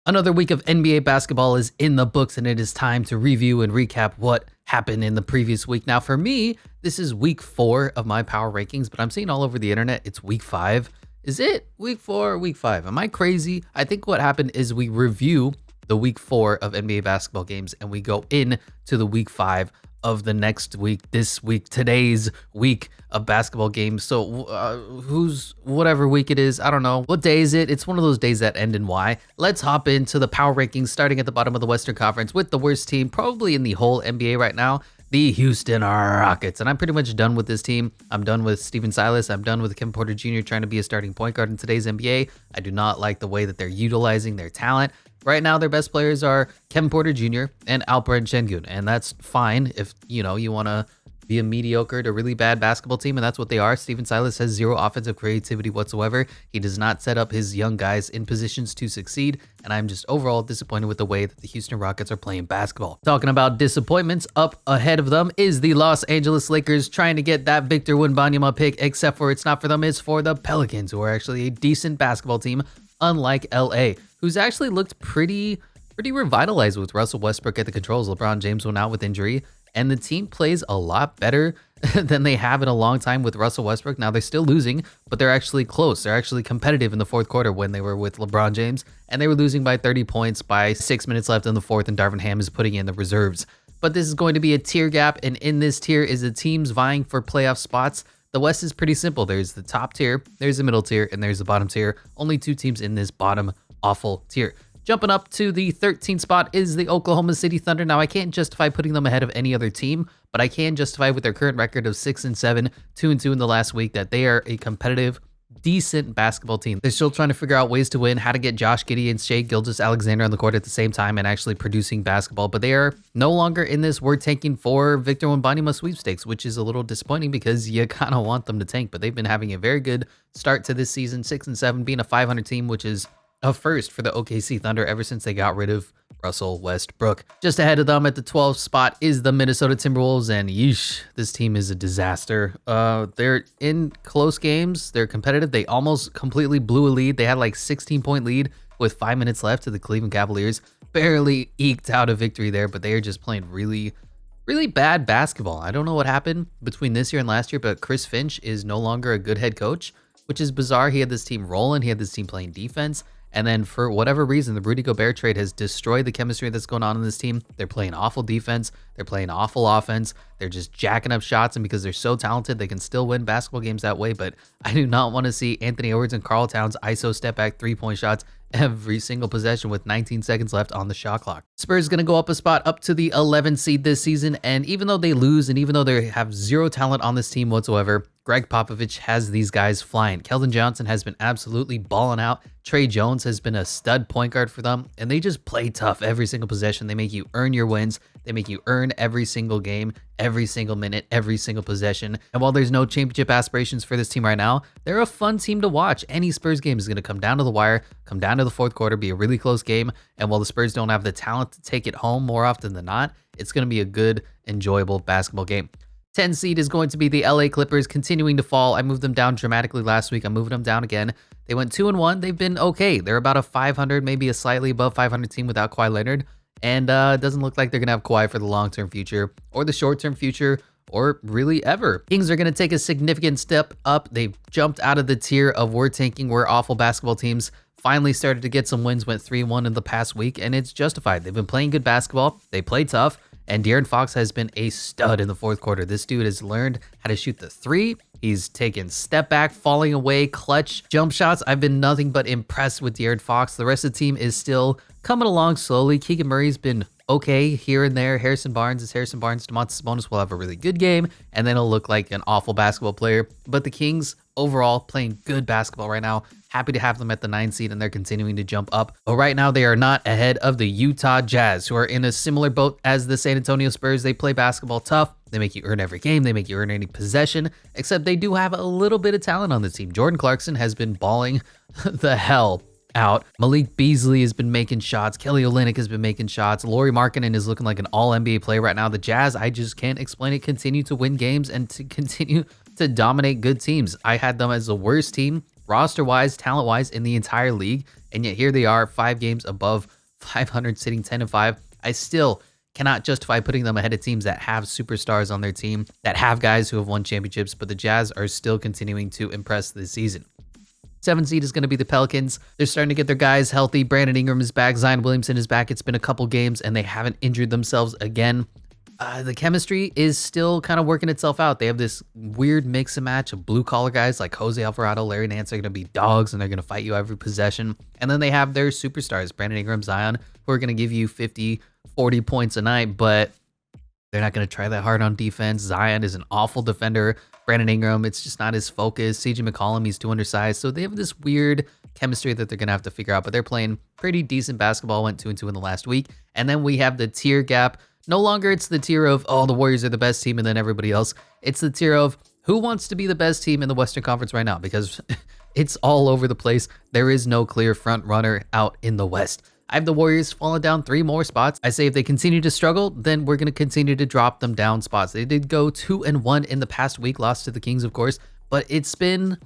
Another week of NBA basketball is in the books, and it is time to review and recap what happened in the previous week. Now, for me, this is week 4 of my power rankings, but I'm seeing all over the internet it's week 5. Is it week 4 or week 5? Am I crazy? I think what happened is we review the week 4 of NBA basketball games, and we go in to the week 5 of the next week, this week, today's week of basketball games. So who's whatever week it is, I don't know. What day is it? It's one of those days that end in Y. Let's hop into the power rankings, starting at the bottom of the Western Conference with the worst team probably in the whole NBA right now, the Houston Rockets. And I'm pretty much done with this team. I'm done with Steven Silas. I'm done with Kevin Porter Jr. trying to be a starting point guard in today's NBA. I do not like the way that they're utilizing their talent. Right now, their best players are Kevin Porter Jr. and Alperen Şengün, and that's fine if you want to be a mediocre to really bad basketball team, and that's what they are. Steven Silas has zero offensive creativity whatsoever. He does not set up his young guys in positions to succeed, and I'm just overall disappointed with the way that the Houston Rockets are playing basketball. Talking about disappointments, up ahead of them is the Los Angeles Lakers trying to get that Victor Wembanyama pick, except for it's not for them, it's for the Pelicans, who are actually a decent basketball team, unlike LA, who's actually looked pretty revitalized with Russell Westbrook at the controls. LeBron James went out with injury, and the team plays a lot better than they have in a long time with Russell Westbrook. Now, they're still losing, but they're actually close. They're actually competitive in the fourth quarter when they were with LeBron James, and they were losing by 30 points by 6 minutes left in the fourth, and Darvin Ham is putting in the reserves. But this is going to be a tier gap, and in this tier is the teams vying for playoff spots. The West is pretty simple. There's the top tier, there's the middle tier, and there's the bottom tier. Only 2 teams in this bottom awful tier. Jumping up to the 13th spot is the Oklahoma City Thunder. Now, I can't justify putting them ahead of any other team, but I can justify with their current record of 6-7, 2-2 in the last week, that they are a competitive, decent basketball team. They're still trying to figure out ways to win, how to get Josh Giddey and Shai Gilgeous-Alexander on the court at the same time and actually producing basketball, but they are no longer in this we're tanking for Victor Wembanyama sweepstakes, which is a little disappointing because you kind of want them to tank, but they've been having a very good start to this season, 6-7, being a 500 team, which is a first for the OKC Thunder ever since they got rid of Russell Westbrook. Just ahead of them at the 12th spot is the Minnesota Timberwolves, and yeesh, this team is a disaster. They're in close games. They're competitive. They almost completely blew a lead. They had like 16-point lead with 5 minutes left to the Cleveland Cavaliers. Barely eked out a victory there, but they are just playing really bad basketball. I don't know what happened between this year and last year, but Chris Finch is no longer a good head coach, which is bizarre. He had this team rolling. He had this team playing defense. And then for whatever reason, the Rudy Gobert trade has destroyed the chemistry that's going on in this team. They're playing awful defense. They're playing awful offense. They're just jacking up shots. And because they're so talented, they can still win basketball games that way. But I do not want to see Anthony Edwards and Karl Towns ISO step back 3-point shots every single possession with 19 seconds left on the shot clock. Spurs going to go up a spot up to the 11th seed this season. And even though they lose and even though they have zero talent on this team whatsoever, Greg Popovich has these guys flying. Keldon Johnson has been absolutely balling out. Trey Jones has been a stud point guard for them, and they just play tough every single possession. They make you earn your wins. They make you earn every single game, every single minute, every single possession. And while there's no championship aspirations for this team right now, they're a fun team to watch. Any Spurs game is going to come down to the wire, come down to the fourth quarter, be a really close game. And while the Spurs don't have the talent to take it home more often than not, it's going to be a good, enjoyable basketball game. 10 seed is going to be the LA Clippers, continuing to fall. I moved them down dramatically last week. I'm moving them down again. They went 2-1. They've been okay. They're about a 500, maybe a slightly above 500 team without Kawhi Leonard. And it doesn't look like they're going to have Kawhi for the long-term future or the short-term future or really ever. Kings are going to take a significant step up. They've jumped out of the tier of we're tanking, we're awful basketball teams. Finally started to get some wins, went 3-1 in the past week, and it's justified. They've been playing good basketball. They play tough. And De'Aaron Fox has been a stud in the fourth quarter. This dude has learned how to shoot the three. He's taken step back, falling away, clutch jump shots. I've been nothing but impressed with De'Aaron Fox. The rest of the team is still coming along slowly. Keegan Murray's been okay here and there. Harrison Barnes is Harrison Barnes. Domantas Sabonis will have a really good game, and then he'll look like an awful basketball player. But the Kings overall playing good basketball right now. Happy to have them at the 9 seed, and they're continuing to jump up. But right now, they are not ahead of the Utah Jazz, who are in a similar boat as the San Antonio Spurs. They play basketball tough. They make you earn every game. They make you earn any possession, except they do have a little bit of talent on the team. Jordan Clarkson has been balling the hell out. Malik Beasley has been making shots. Kelly Olynyk has been making shots. Lauri Markkanen is looking like an all-NBA player right now. The Jazz, I just can't explain it, continue to win games and to continue to dominate good teams. I had them as the worst team roster-wise, talent-wise in the entire league. And yet here they are, 5 games above 500, sitting 10-5. I still cannot justify putting them ahead of teams that have superstars on their team, that have guys who have won championships, but the Jazz are still continuing to impress this season. 7 seed is going to be the Pelicans. They're starting to get their guys healthy. Brandon Ingram is back. Zion Williamson is back. It's been a couple games and they haven't injured themselves again. The chemistry is still kind of working itself out. They have this weird mix and match of blue collar guys like Jose Alvarado, Larry Nance are going to be dogs and they're going to fight you every possession. And then they have their superstars, Brandon Ingram, Zion, who are going to give you 50, 40 points a night, but they're not going to try that hard on defense. Zion is an awful defender. Brandon Ingram, it's just not his focus. CJ McCollum, he's too undersized. So they have this weird chemistry that they're going to have to figure out, but they're playing pretty decent basketball, went 2-2 in the last week. And then we have the tier gap. No longer it's the tier of, oh, the Warriors are the best team and then everybody else. It's the tier of who wants to be the best team in the Western Conference right now, because it's all over the place. There is no clear front runner out in the West. I have the Warriors falling down 3 more spots. I say if they continue to struggle, then we're going to continue to drop them down spots. They did go 2-1 in the past week, lost to the Kings, of course, but it's been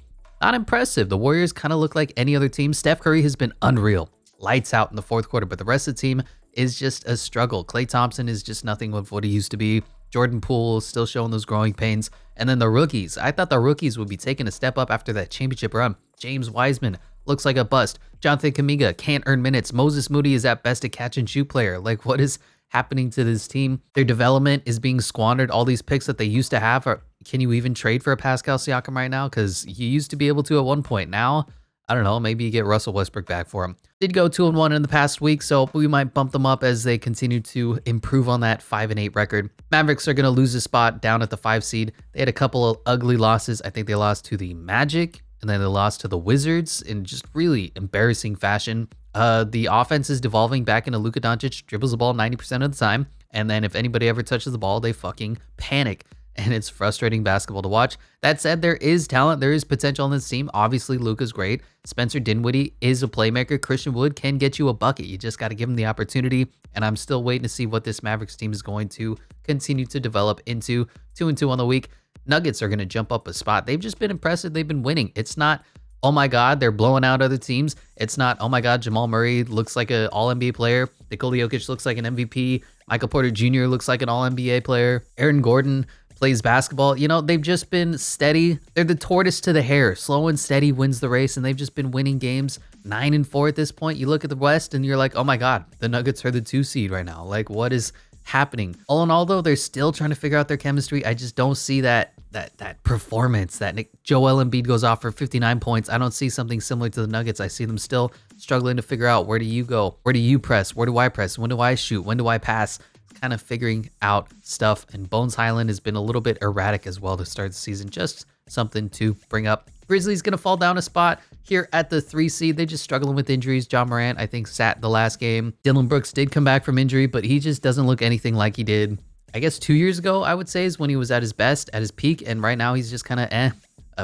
not impressive. The Warriors kind of look like any other team. Steph Curry has been unreal. Lights out in the 4th quarter, but the rest of the team is just a struggle. Klay Thompson is just nothing of what he used to be. Jordan Poole still showing those growing pains. And then the rookies. I thought the rookies would be taking a step up after that championship run. James Wiseman looks like a bust. Jonathan Kuminga can't earn minutes. Moses Moody is at best a catch and shoot player. Like, what is happening to this team? Their development is being squandered. All these picks that they used to have, can you even trade for a Pascal Siakam right now? Because you used to be able to at one point. Now, I don't know, maybe you get Russell Westbrook back for him. Did go 2-1 in the past week, so we might bump them up as they continue to improve on that 5-8 record. Mavericks are going to lose a spot down at the 5 seed. They had a couple of ugly losses. I think they lost to the Magic, and then they lost to the Wizards in just really embarrassing fashion. The offense is devolving back into Luka Doncic, dribbles the ball 90% of the time, and then if anybody ever touches the ball, they fucking panic. And it's frustrating basketball to watch. That said, there is talent. There is potential on this team. Obviously, Luka's great. Spencer Dinwiddie is a playmaker. Christian Wood can get you a bucket. You just got to give him the opportunity. And I'm still waiting to see what this Mavericks team is going to continue to develop into. 2-2 on the week. Nuggets are going to jump up a spot. They've just been impressive. They've been winning. It's not, oh my God, they're blowing out other teams. It's not, oh my God, Jamal Murray looks like an all-NBA player. Nikola Jokic looks like an MVP. Michael Porter Jr. looks like an all-NBA player. Aaron Gordon plays basketball. You know, they've just been steady. They're the tortoise to the hare. Slow and steady wins the race, and they've just been winning games 9-4 at this point. You look at the West, and you're like, oh my God, the Nuggets are the 2 seed right now. Like, what is happening? All in all, though, they're still trying to figure out their chemistry. I just don't see that performance that Joel Embiid goes off for 59 points. I don't see something similar to the Nuggets. I see them still struggling to figure out, where do you go? Where do you press? Where do I press? When do I shoot? When do I pass? Kind of figuring out stuff, and Bones Highland has been a little bit erratic as well to start the season. Just something to bring up. Grizzlies gonna fall down a spot here at the 3 seed. They're just struggling with injuries. John Morant, I think, sat the last game. Dylan Brooks did come back from injury, but he just doesn't look anything like he did, I guess, 2 years ago, I would say, is when he was at his best, at his peak. And right now he's just kind of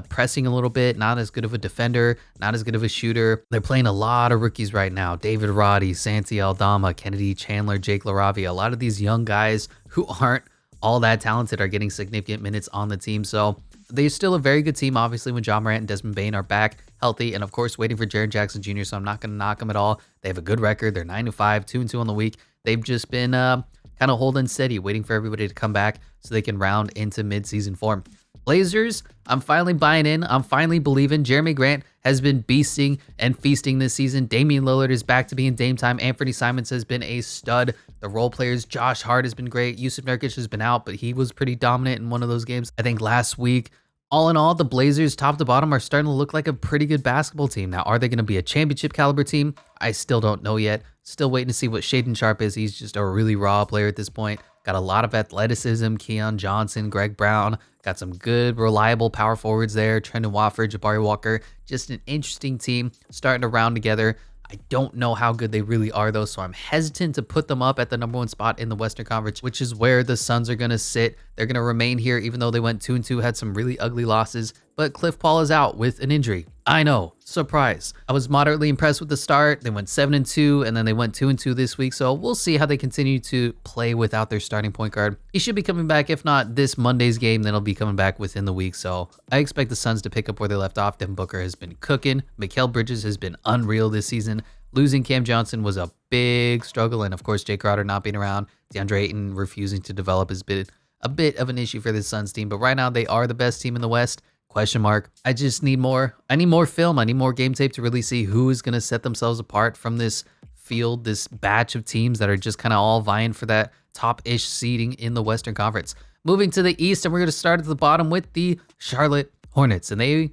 pressing a little bit, not as good of a defender, not as good of a shooter. They're playing a lot of rookies right now. David Roddy, Santi Aldama, Kennedy Chandler, Jake LaRavia. A lot of these young guys who aren't all that talented are getting significant minutes on the team. So they're still a very good team, obviously, when John Morant and Desmond Bane are back healthy. And of course, waiting for Jaren Jackson Jr., so I'm not going to knock them at all. They have a good record. They're 9-5, 2-2 on the week. They've just been kind of holding steady, waiting for everybody to come back so they can round into midseason form. Blazers, I'm finally buying in. I'm finally believing. Jeremy Grant has been beasting and feasting this season. Damian Lillard is back to being Dame time. Anthony Simons has been a stud. The role players, Josh Hart has been great. Yusuf Nurkic has been out, but he was pretty dominant in one of those games, I think, last week. All in all, the Blazers, top to bottom, are starting to look like a pretty good basketball team. Now, are they going to be a championship caliber team? I still don't know yet. Still waiting to see what Shaedon Sharpe is. He's just a really raw player at this point. Got a lot of athleticism. Keon Johnson, Greg Brown. Got some good, reliable power forwards there. Trendon Watford, Jabari Walker. Just an interesting team starting to round together. I don't know how good they really are, though, so I'm hesitant to put them up at the #1 spot in the Western Conference, which is where the Suns are going to sit. They're going to remain here, even though they went 2-2, had some really ugly losses. but Cliff Paul is out with an injury. I know, surprise. I was moderately impressed with the start. They went 7-2, and then they went 2-2 this week. So we'll see how they continue to play without their starting point guard. He should be coming back. If not this Monday's game, then he'll be coming back within the week. So I expect the Suns to pick up where they left off. Devin Booker has been cooking. Mikal Bridges has been unreal this season. Losing Cam Johnson was a big struggle. And of course, Jay Crowder not being around. DeAndre Ayton refusing to develop has been a bit of an issue for this Suns team. But right now, they are the best team in the West. Question mark. I just need more. I need more film. I need more game tape to really see who is going to set themselves apart from this field, this batch of teams that are just kind of all vying for that top-ish seeding in the Western Conference. Moving to the East, and we're going to start at the bottom with the Charlotte Hornets. And they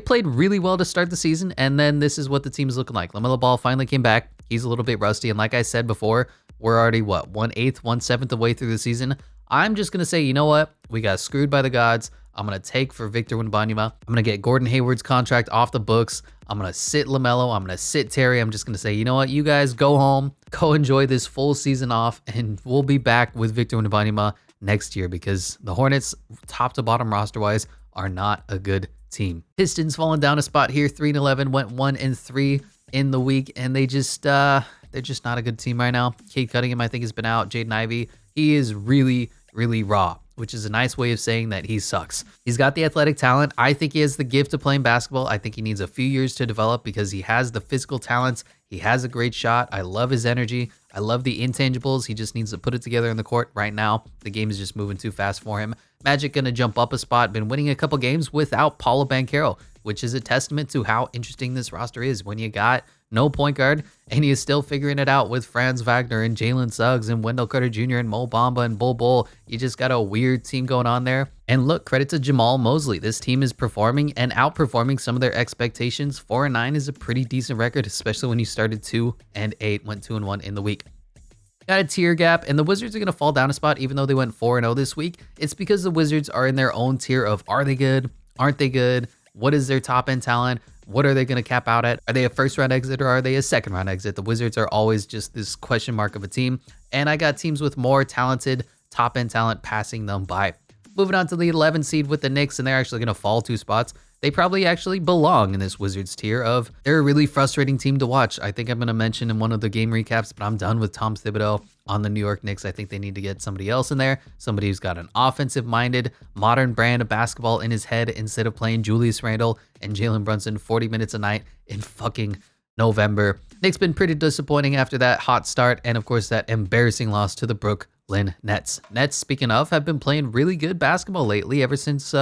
played really well to start the season, and then this is what the team is looking like. LaMelo Ball finally came back. He's a little bit rusty, and like I said before, we're already, 1/8, 1/7 of the way through the season. I'm just going to say, you know what? We got screwed by the gods. I'm going to take for Victor Wembanyama. I'm going to get Gordon Hayward's contract off the books. I'm going to sit LaMelo. I'm going to sit Terry. I'm just going to say, you know what? You guys go home, go enjoy this full season off, and we'll be back with Victor Wembanyama next year because the Hornets, top to bottom roster-wise, are not a good team. Pistons falling down a spot here, 3-11, went 1-3 in the week, and they're just not a good team right now. Cade Cunningham, I think, has been out. Jaden Ivey, he is really, really raw, which is a nice way of saying that he sucks. He's got the athletic talent. I think he has the gift of playing basketball. I think he needs a few years to develop because he has the physical talents. He has a great shot. I love his energy. I love the intangibles. He just needs to put it together in the court right now. The game is just moving too fast for him. Magic going to jump up a spot. Been winning a couple games without Paolo Banchero, which is a testament to how interesting this roster is when you got no point guard, and he is still figuring it out with Franz Wagner and Jalen Suggs and Wendell Carter Jr. and Mo Bamba and Bol Bol. You just got a weird team going on there. And look, credit to Jamal Mosley. This team is performing and outperforming some of their expectations. 4-9 is a pretty decent record, especially when you started 2-8, went 2-1 in the week. Got a tier gap, and the Wizards are going to fall down a spot even though they went 4-0 this week. It's because the Wizards are in their own tier of are they good? Aren't they good? What is their top end talent? What are they going to cap out at? Are they a first round exit or are they a second round exit? The Wizards are always just this question mark of a team. And I got teams with more talented top end talent passing them by. Moving on to the 11 seed with the Knicks, and they're actually going to fall 2 spots. They probably actually belong in this Wizards tier of they're a really frustrating team to watch. I think I'm going to mention in one of the game recaps, but I'm done with Tom Thibodeau on the New York Knicks. I think they need to get somebody else in there, somebody who's got an offensive-minded, modern brand of basketball in his head instead of playing Julius Randle and Jalen Brunson 40 minutes a night in fucking November. Knicks been pretty disappointing after that hot start and, of course, that embarrassing loss to the Brooklyn Nets. Nets, speaking of, have been playing really good basketball lately ever since,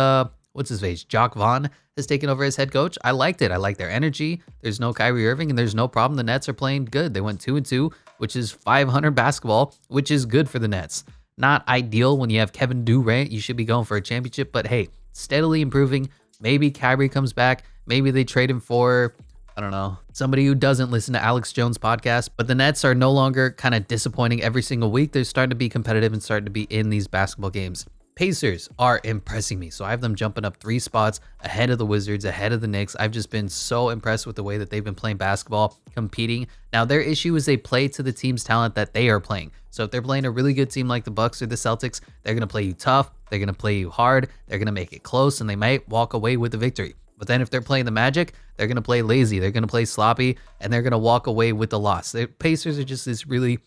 what's his face, Jock Vaughn has taken over as head coach. I liked it. I like their energy. There's no Kyrie Irving, and there's no problem. The Nets are playing good. They went 2-2, which is 500 basketball, which is good for the Nets. Not ideal when you have Kevin Durant. You should be going for a championship, but hey, steadily improving. Maybe Kyrie comes back. Maybe they trade him for, I don't know, somebody who doesn't listen to Alex Jones' podcast. But the Nets are no longer kind of disappointing every single week. They're starting to be competitive and starting to be in these basketball games. Pacers are impressing me. So I have them jumping up 3 spots ahead of the Wizards, ahead of the Knicks. I've just been so impressed with the way that they've been playing basketball, competing. Now, their issue is they play to the team's talent that they are playing. So if they're playing a really good team like the Bucks or the Celtics, they're going to play you tough. They're going to play you hard. They're going to make it close, and they might walk away with the victory. But then if they're playing the Magic, they're going to play lazy. They're going to play sloppy, and they're going to walk away with the loss. The Pacers are just this really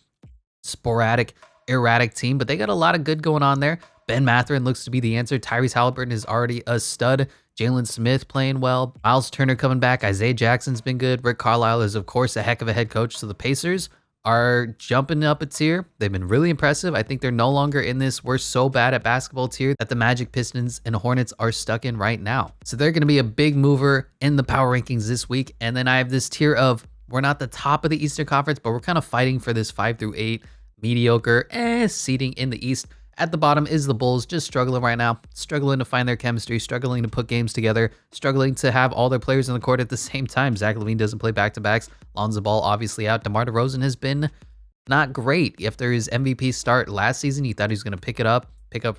sporadic, erratic team, but they got a lot of good going on there. Ben Mathurin looks to be the answer. Tyrese Halliburton is already a stud. Jalen Smith playing well. Miles Turner coming back. Isaiah Jackson's been good. Rick Carlisle is, of course, a heck of a head coach. So the Pacers are jumping up a tier. They've been really impressive. I think they're no longer in this we're so bad at basketball tier that the Magic, Pistons, and Hornets are stuck in right now. So they're going to be a big mover in the power rankings this week. And then I have this tier of we're not the top of the Eastern Conference, but we're kind of fighting for this 5 through 8 mediocre seating in the East. At the bottom is the Bulls, just struggling right now, struggling to find their chemistry, struggling to put games together, struggling to have all their players on the court at the same time. Zach LaVine doesn't play back-to-backs. Lonzo Ball obviously out. DeMar DeRozan has been not great. After his MVP start last season, you thought he was going to pick up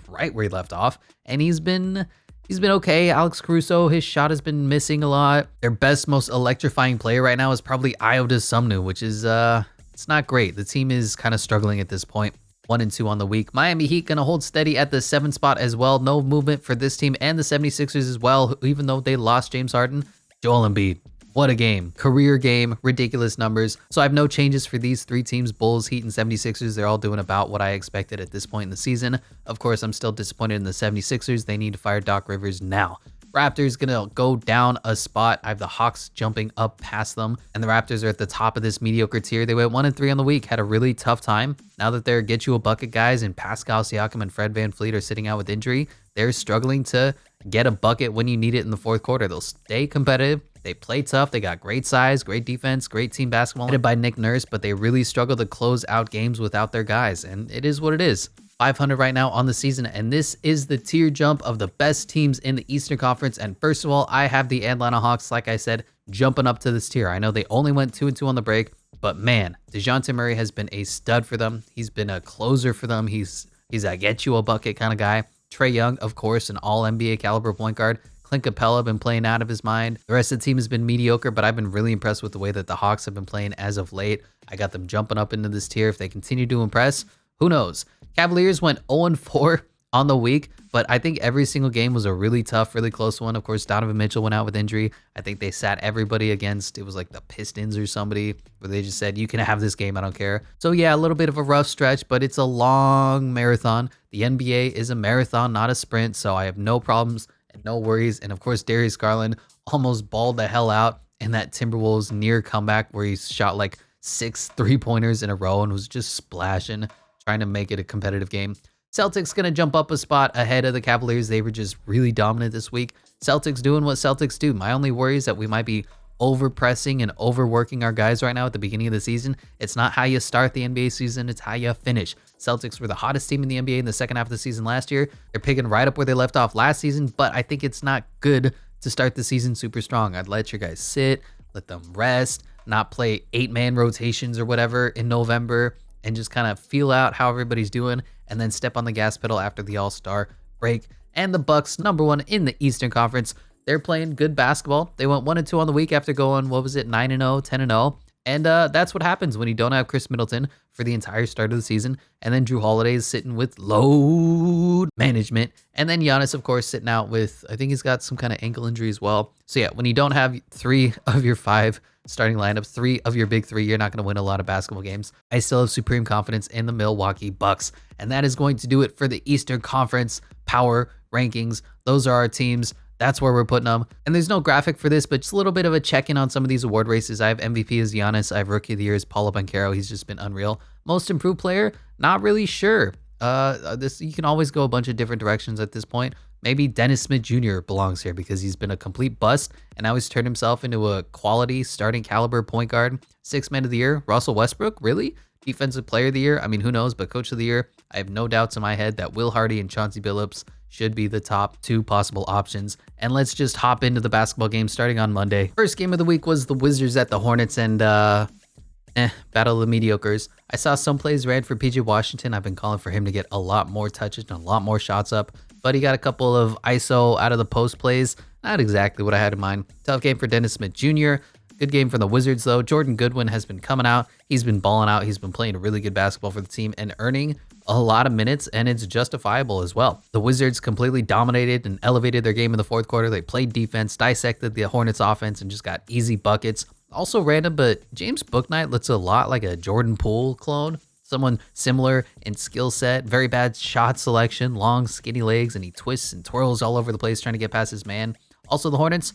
right where he left off, and he's been okay. Alex Caruso, his shot has been missing a lot. Their best, most electrifying player right now is probably Ayo Dosunmu, which is it's not great. The team is kind of struggling at this point. 1-2 on the week. Miami Heat gonna hold steady at the 7 spot as well. No movement for this team and the 76ers as well, even though they lost James Harden. Joel Embiid, what a game. Career game, ridiculous numbers. So I have no changes for these 3 teams, Bulls, Heat, and 76ers. They're all doing about what I expected at this point in the season. Of course, I'm still disappointed in the 76ers. They need to fire Doc Rivers now. Raptors gonna go down a spot. I have the Hawks jumping up past them, and the Raptors are at the top of this mediocre tier. They went 1-3 on the week, had a really tough time. Now that they're get you a bucket guys and Pascal Siakam and Fred VanVleet are sitting out with injury, they're struggling to get a bucket when you need it in the fourth quarter. They'll stay competitive. They play tough. They got great size, great defense, great team basketball headed by Nick Nurse, but they really struggle to close out games without their guys, and it is what it is. 500 right now on the season, and this is the tier jump of the best teams in the Eastern Conference. And first of all, I have the Atlanta Hawks, like I said, jumping up to this tier. I know they only went 2-2 on the break, but man, DeJounte Murray has been a stud for them. He's been a closer for them. He's a get you a bucket kind of guy. Trae Young, of course, an all NBA caliber point guard. Clint Capella been playing out of his mind. The rest of the team has been mediocre, but I've been really impressed with the way that the Hawks have been playing as of late. I got them jumping up into this tier. If they continue to impress, who knows? Cavaliers went 0-4 on the week, but I think every single game was a really tough, really close one. Of course, Donovan Mitchell went out with injury. I think they sat everybody against, it was like the Pistons or somebody, where they just said, you can have this game, I don't care. So yeah, a little bit of a rough stretch, but it's a long marathon. The NBA is a marathon, not a sprint, so I have no problems and no worries. And of course, Darius Garland almost balled the hell out in that Timberwolves near comeback where he shot like 6 3-pointers in a row and was just splashing, trying to make it a competitive game. Celtics going to jump up a spot ahead of the Cavaliers. They were just really dominant this week. Celtics doing what Celtics do. My only worry is that we might be overpressing and overworking our guys right now at the beginning of the season. It's not how you start the NBA season, it's how you finish. Celtics were the hottest team in the NBA in the second half of the season last year. They're picking right up where they left off last season, but I think it's not good to start the season super strong. I'd let your guys sit, let them rest, not play 8-man rotations or whatever in November, and just kind of feel out how everybody's doing, and then step on the gas pedal after the All-Star break. And the Bucks, #1 in the Eastern Conference, they're playing good basketball. They went 1-2 on the week after going, 9-0, 10-0. And that's what happens when you don't have Chris Middleton for the entire start of the season. And then Drew Holiday is sitting with load management. And then Giannis, of course, sitting out with, I think he's got some kind of ankle injury as well. So yeah, when you don't have 3 of your 5 starting lineups, 3 of your big 3, you're not going to win a lot of basketball games. I still have supreme confidence in the Milwaukee Bucks. And that is going to do it for the Eastern Conference power rankings. Those are our teams. That's where we're putting them. And there's no graphic for this, but just a little bit of a check-in on some of these award races. I have MVP as Giannis. I have Rookie of the Year as Paulo Banchero. He's just been unreal. Most Improved Player, not really sure. This you can always go a bunch of different directions at this point. Maybe Dennis Smith Jr. belongs here because he's been a complete bust and now he's turned himself into a quality starting caliber point guard. 6th Man of the Year, Russell Westbrook, really? Defensive Player of the Year, I mean, who knows, but Coach of the Year, I have no doubts in my head that Will Hardy and Chauncey Billups should be the top 2 possible options. And let's just hop into the basketball game starting on Monday. First game of the week was the Wizards at the Hornets, and battle of the mediocres. I saw some plays ran for PJ Washington. I've been calling for him to get a lot more touches and a lot more shots up, but he got a couple of ISO out of the post plays. Not exactly what I had in mind. Tough game for Dennis Smith Jr. Good game for the Wizards, though. Jordan Goodwin has been coming out. He's been balling out. He's been playing really good basketball for the team and earning a lot of minutes, and it's justifiable as well. The Wizards completely dominated and elevated their game in the fourth quarter. They played defense, dissected the Hornets offense, and just got easy buckets. Also random, but James Bouknight looks a lot like a Jordan Poole clone. Someone similar in skill set, very bad shot selection, long skinny legs, and he twists and twirls all over the place trying to get past his man. Also the Hornets,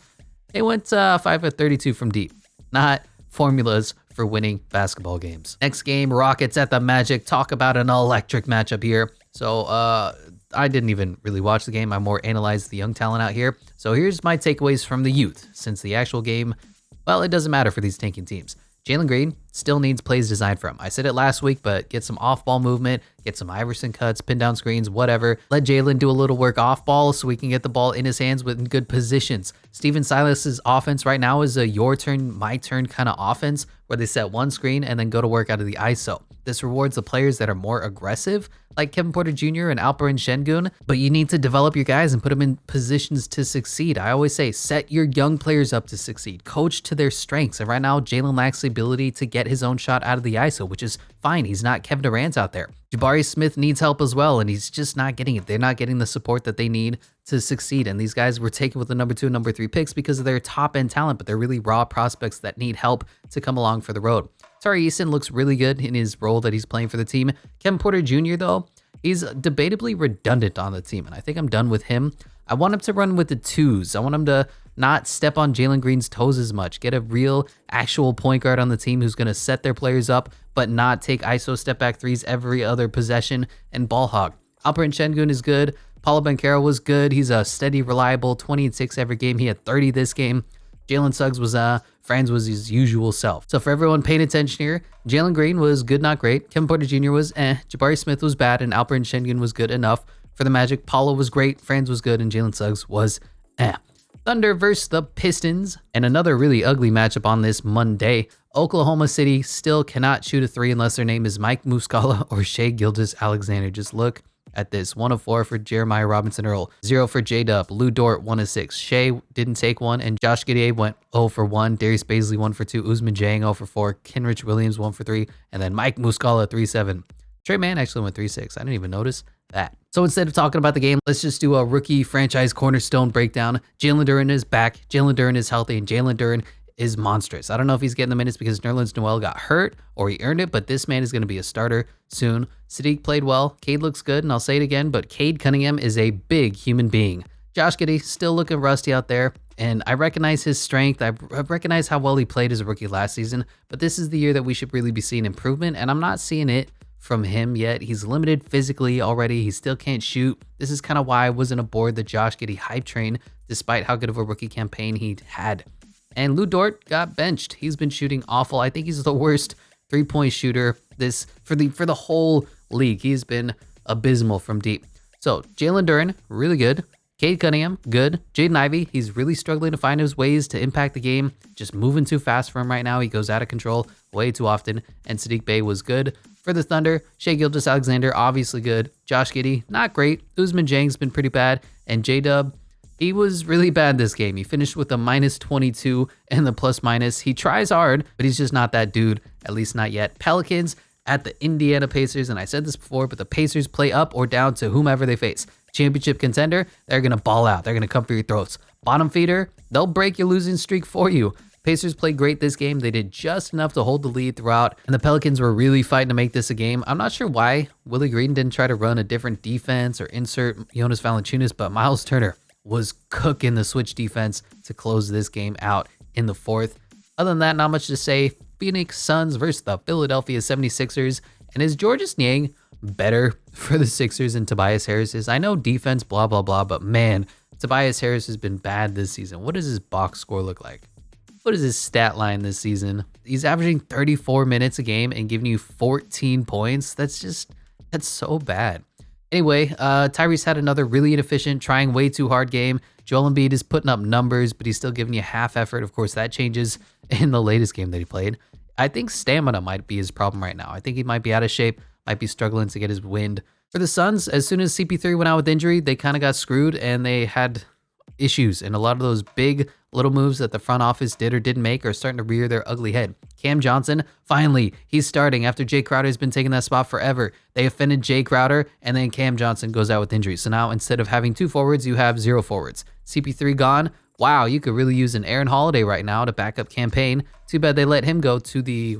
they went 5 of 32 from deep. Not formulas for winning basketball games. Next game, Rockets at the Magic. Talk about an electric matchup here. So I didn't even really watch the game. I more analyzed the young talent out here. So here's my takeaways from the youth. Since the actual game, well, it doesn't matter for these tanking teams. Jalen Green still needs plays designed for him. I said it last week, but get some off-ball movement, get some Iverson cuts, pin down screens, whatever. Let Jalen do a little work off-ball so we can get the ball in his hands with good positions. Steven Silas's offense right now is a your turn, my turn kind of offense where they set one screen and then go to work out of the ISO. This rewards the players that are more aggressive, like Kevin Porter Jr. and Alperen Şengün, but you need to develop your guys and put them in positions to succeed. I always say, set your young players up to succeed. Coach to their strengths. And right now, Jalen lacks the ability to get his own shot out of the ISO, which is fine. He's not Kevin Durant out there. Jabari Smith needs help as well, and he's just not getting it. They're not getting the support that they need to succeed. And these guys were taken with the number 2 and number 3 picks because of their top end talent, but they're really raw prospects that need help to come along for the road. Tari Eason looks really good in his role that he's playing for the team. Kevin Porter Jr., though, he's debatably redundant on the team, and I think I'm done with him. I want him to run with the 2s. I want him to not step on Jalen Green's toes as much. Get a real, actual point guard on the team who's going to set their players up, but not take ISO step back 3s every other possession and ball hog. Alperen Şengün is good. Paulo Banchero was good. He's a steady, reliable 20 and 6 every game. He had 30 this game. Jalen Suggs was Franz was his usual self. So for everyone paying attention here, Jalen Green was good, not great. Kevin Porter Jr. was Jabari Smith was bad, and Alperen Şengün was good enough. For the Magic, Paulo was great, Franz was good, and Jalen Suggs was Thunder versus the Pistons, and another really ugly matchup on this Monday. Oklahoma City still cannot shoot a 3 unless their name is Mike Muscala or Shai Gilgeous-Alexander. Just look at this. 1 of 4 for Jeremiah Robinson Earl, 0 for J-Dub, Lou Dort 1 of 6. Shai didn't take one, and Josh Giddey went 0 for 1. Darius Baisley 1 for 2. Usman Jang 0 for 4. Kenrich Williams 1 for 3, and then Mike Muscala 3-7. Trey Mann actually went 3-6. I didn't even notice that. So instead of talking about the game, let's just do a rookie franchise cornerstone breakdown. Jalen Duren is back. Jalen Duren is healthy, and Jalen Duren is monstrous. I don't know if he's getting the minutes because Nerlens Noel got hurt or he earned it, but this man is going to be a starter soon. Sadiq played well. Cade looks good, and I'll say it again, but Cade Cunningham is a big human being. Josh Giddey still looking rusty out there, and I recognize his strength. I recognize how well he played as a rookie last season, but this is the year that we should really be seeing improvement, and I'm not seeing it from him yet. He's limited physically already. He still can't shoot. This is kind of why I wasn't aboard the Josh Giddey hype train, despite how good of a rookie campaign he had. And Lou Dort got benched. He's been shooting awful. I think he's the worst 3-point shooter for the whole league. He's been abysmal from deep. So Jalen Duren, really good. Cade Cunningham, good. Jaden Ivey, he's really struggling to find his ways to impact the game. Just moving too fast for him right now. He goes out of control way too often. And Sadiq Bey was good. For the Thunder, Shai Gilgeous-Alexander, obviously good. Josh Giddey, not great. Usman Jang's been pretty bad. And J-Dub, he was really bad this game. He finished with a -22 and the plus-minus. He tries hard, but he's just not that dude, at least not yet. Pelicans at the Indiana Pacers, and I said this before, but the Pacers play up or down to whomever they face. Championship contender, they're going to ball out. They're going to come for your throats. Bottom feeder, they'll break your losing streak for you. Pacers played great this game. They did just enough to hold the lead throughout, and the Pelicans were really fighting to make this a game. I'm not sure why Willie Green didn't try to run a different defense or insert Jonas Valanciunas, but Miles Turner was cooking the switch defense to close this game out in the fourth. Other than that, not much to say. Phoenix Suns versus the Philadelphia 76ers, and is Georges Niang better for the Sixers than Tobias Harris is? I know defense, blah, blah, blah, but man, Tobias Harris has been bad this season. What does his box score look like? What is his stat line this season? He's averaging 34 minutes a game and giving you 14 points. That's so bad. Anyway, Tyrese had another really inefficient, trying way too hard game. Joel Embiid is putting up numbers, but he's still giving you half effort. Of course, that changes in the latest game that he played. I think stamina might be his problem right now. I think he might be out of shape, might be struggling to get his wind. For the Suns, as soon as CP3 went out with injury, they kind of got screwed, and they had issues, and a lot of those big little moves that the front office did or didn't make are starting to rear their ugly head. Cam Johnson, finally, he's starting after Jay Crowder's been taking that spot forever. They offended Jay Crowder, and then Cam Johnson goes out with injury. So now instead of having 2 forwards, you have 0 forwards. CP3 gone. Wow, you could really use an Aaron Holiday right now to back up campaign. Too bad they let him go to the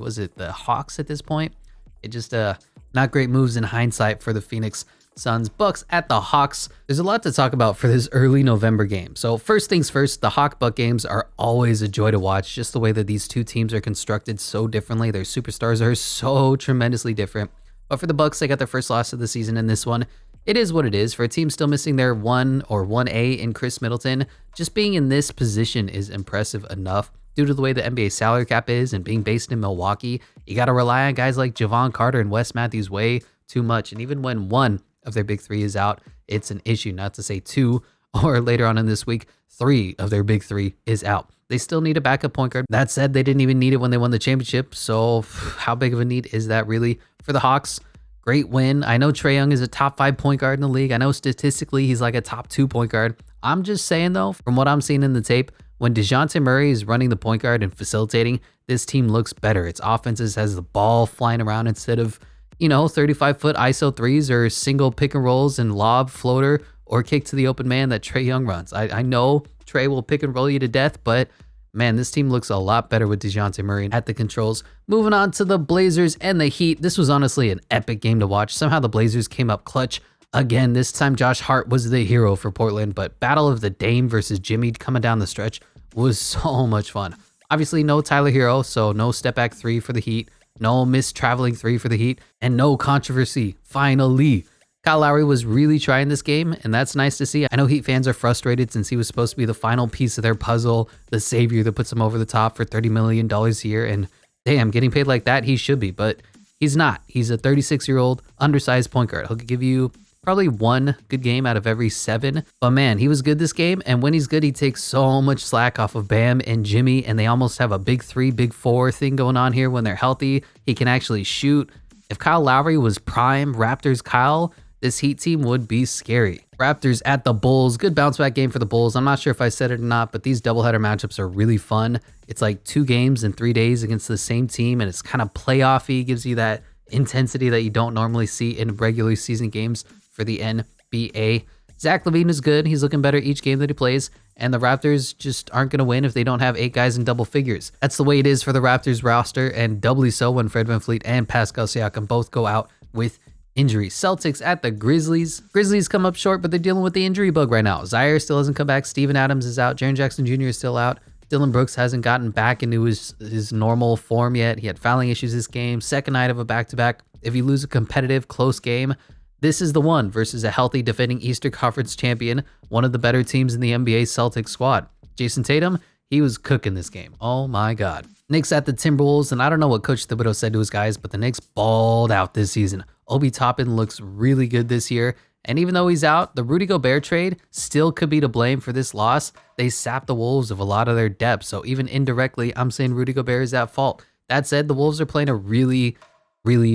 Hawks at this point. It just not great moves in hindsight for the Phoenix Suns. Bucks at the Hawks. There's a lot to talk about for this early November game. So first things first, the Hawk-Buck games are always a joy to watch. Just the way that these two teams are constructed so differently. Their superstars are so tremendously different. But for the Bucks, they got their first loss of the season in this one. It is what it is. For a team still missing their 1 or 1A in Chris Middleton, just being in this position is impressive enough. Due to the way the NBA salary cap is and being based in Milwaukee, you got to rely on guys like Javon Carter and Wes Matthews way too much. And even when one of their big 3 is out, it's an issue, not to say 2, or later on in this week, 3 of their big 3 is out. They still need a backup point guard. That said, they didn't even need it when they won the championship. So how big of a need is that really for the Hawks? Great win. I know Trae Young is a top 5 point guard in the league. I know statistically he's like a top 2 point guard. I'm just saying though, from what I'm seeing in the tape, when DeJounte Murray is running the point guard and facilitating, this team looks better. Its offenses has the ball flying around instead of 35-foot ISO threes or single pick and rolls and lob, floater, or kick to the open man that Trae Young runs. I know Trae will pick and roll you to death, but man, this team looks a lot better with DeJounte Murray at the controls. Moving on to the Blazers and the Heat. This was honestly an epic game to watch. Somehow the Blazers came up clutch. Again, this time Josh Hart was the hero for Portland, but Battle of the Dame versus Jimmy coming down the stretch was so much fun. Obviously, no Tyler Hero, so no step back three for the Heat, no missed traveling three for the Heat, and no controversy. Finally, Kyle Lowry was really trying this game, and that's nice to see. I know Heat fans are frustrated since he was supposed to be the final piece of their puzzle, the savior that puts them over the top for $30 million a year, and damn, getting paid like that, he should be, but he's not. He's a 36-year-old, undersized point guard. He'll give you probably one good game out of every 7. But man, he was good this game. And when he's good, he takes so much slack off of Bam and Jimmy. And they almost have a big 3, big 4 thing going on here when they're healthy. He can actually shoot. If Kyle Lowry was prime Raptors Kyle, this Heat team would be scary. Raptors at the Bulls. Good bounce back game for the Bulls. I'm not sure if I said it or not, but these doubleheader matchups are really fun. It's like 2 games in 3 days against the same team. And it's kind of playoffy. Gives you that intensity that you don't normally see in regular season games for the NBA. Zach LaVine is good. He's looking better each game that he plays. And the Raptors just aren't going to win if they don't have 8 guys in double figures. That's the way it is for the Raptors roster, and doubly so when Fred VanVleet and Pascal Siakam both go out with injuries. Celtics at the Grizzlies. Grizzlies come up short, but they're dealing with the injury bug right now. Zaire still hasn't come back. Steven Adams is out. Jaren Jackson Jr. is still out. Dylan Brooks hasn't gotten back into his normal form yet. He had fouling issues this game. Second night of a back-to-back. If you lose a competitive, close game, this is the one versus a healthy defending Eastern Conference champion, one of the better teams in the NBA Celtics squad. Jason Tatum, he was cooking this game. Oh my God. Knicks at the Timberwolves, and I don't know what Coach Thibodeau said to his guys, but the Knicks balled out this season. Obi Toppin looks really good this year, and even though he's out, the Rudy Gobert trade still could be to blame for this loss. They sapped the Wolves of a lot of their depth, so even indirectly, I'm saying Rudy Gobert is at fault. That said, the Wolves are playing a really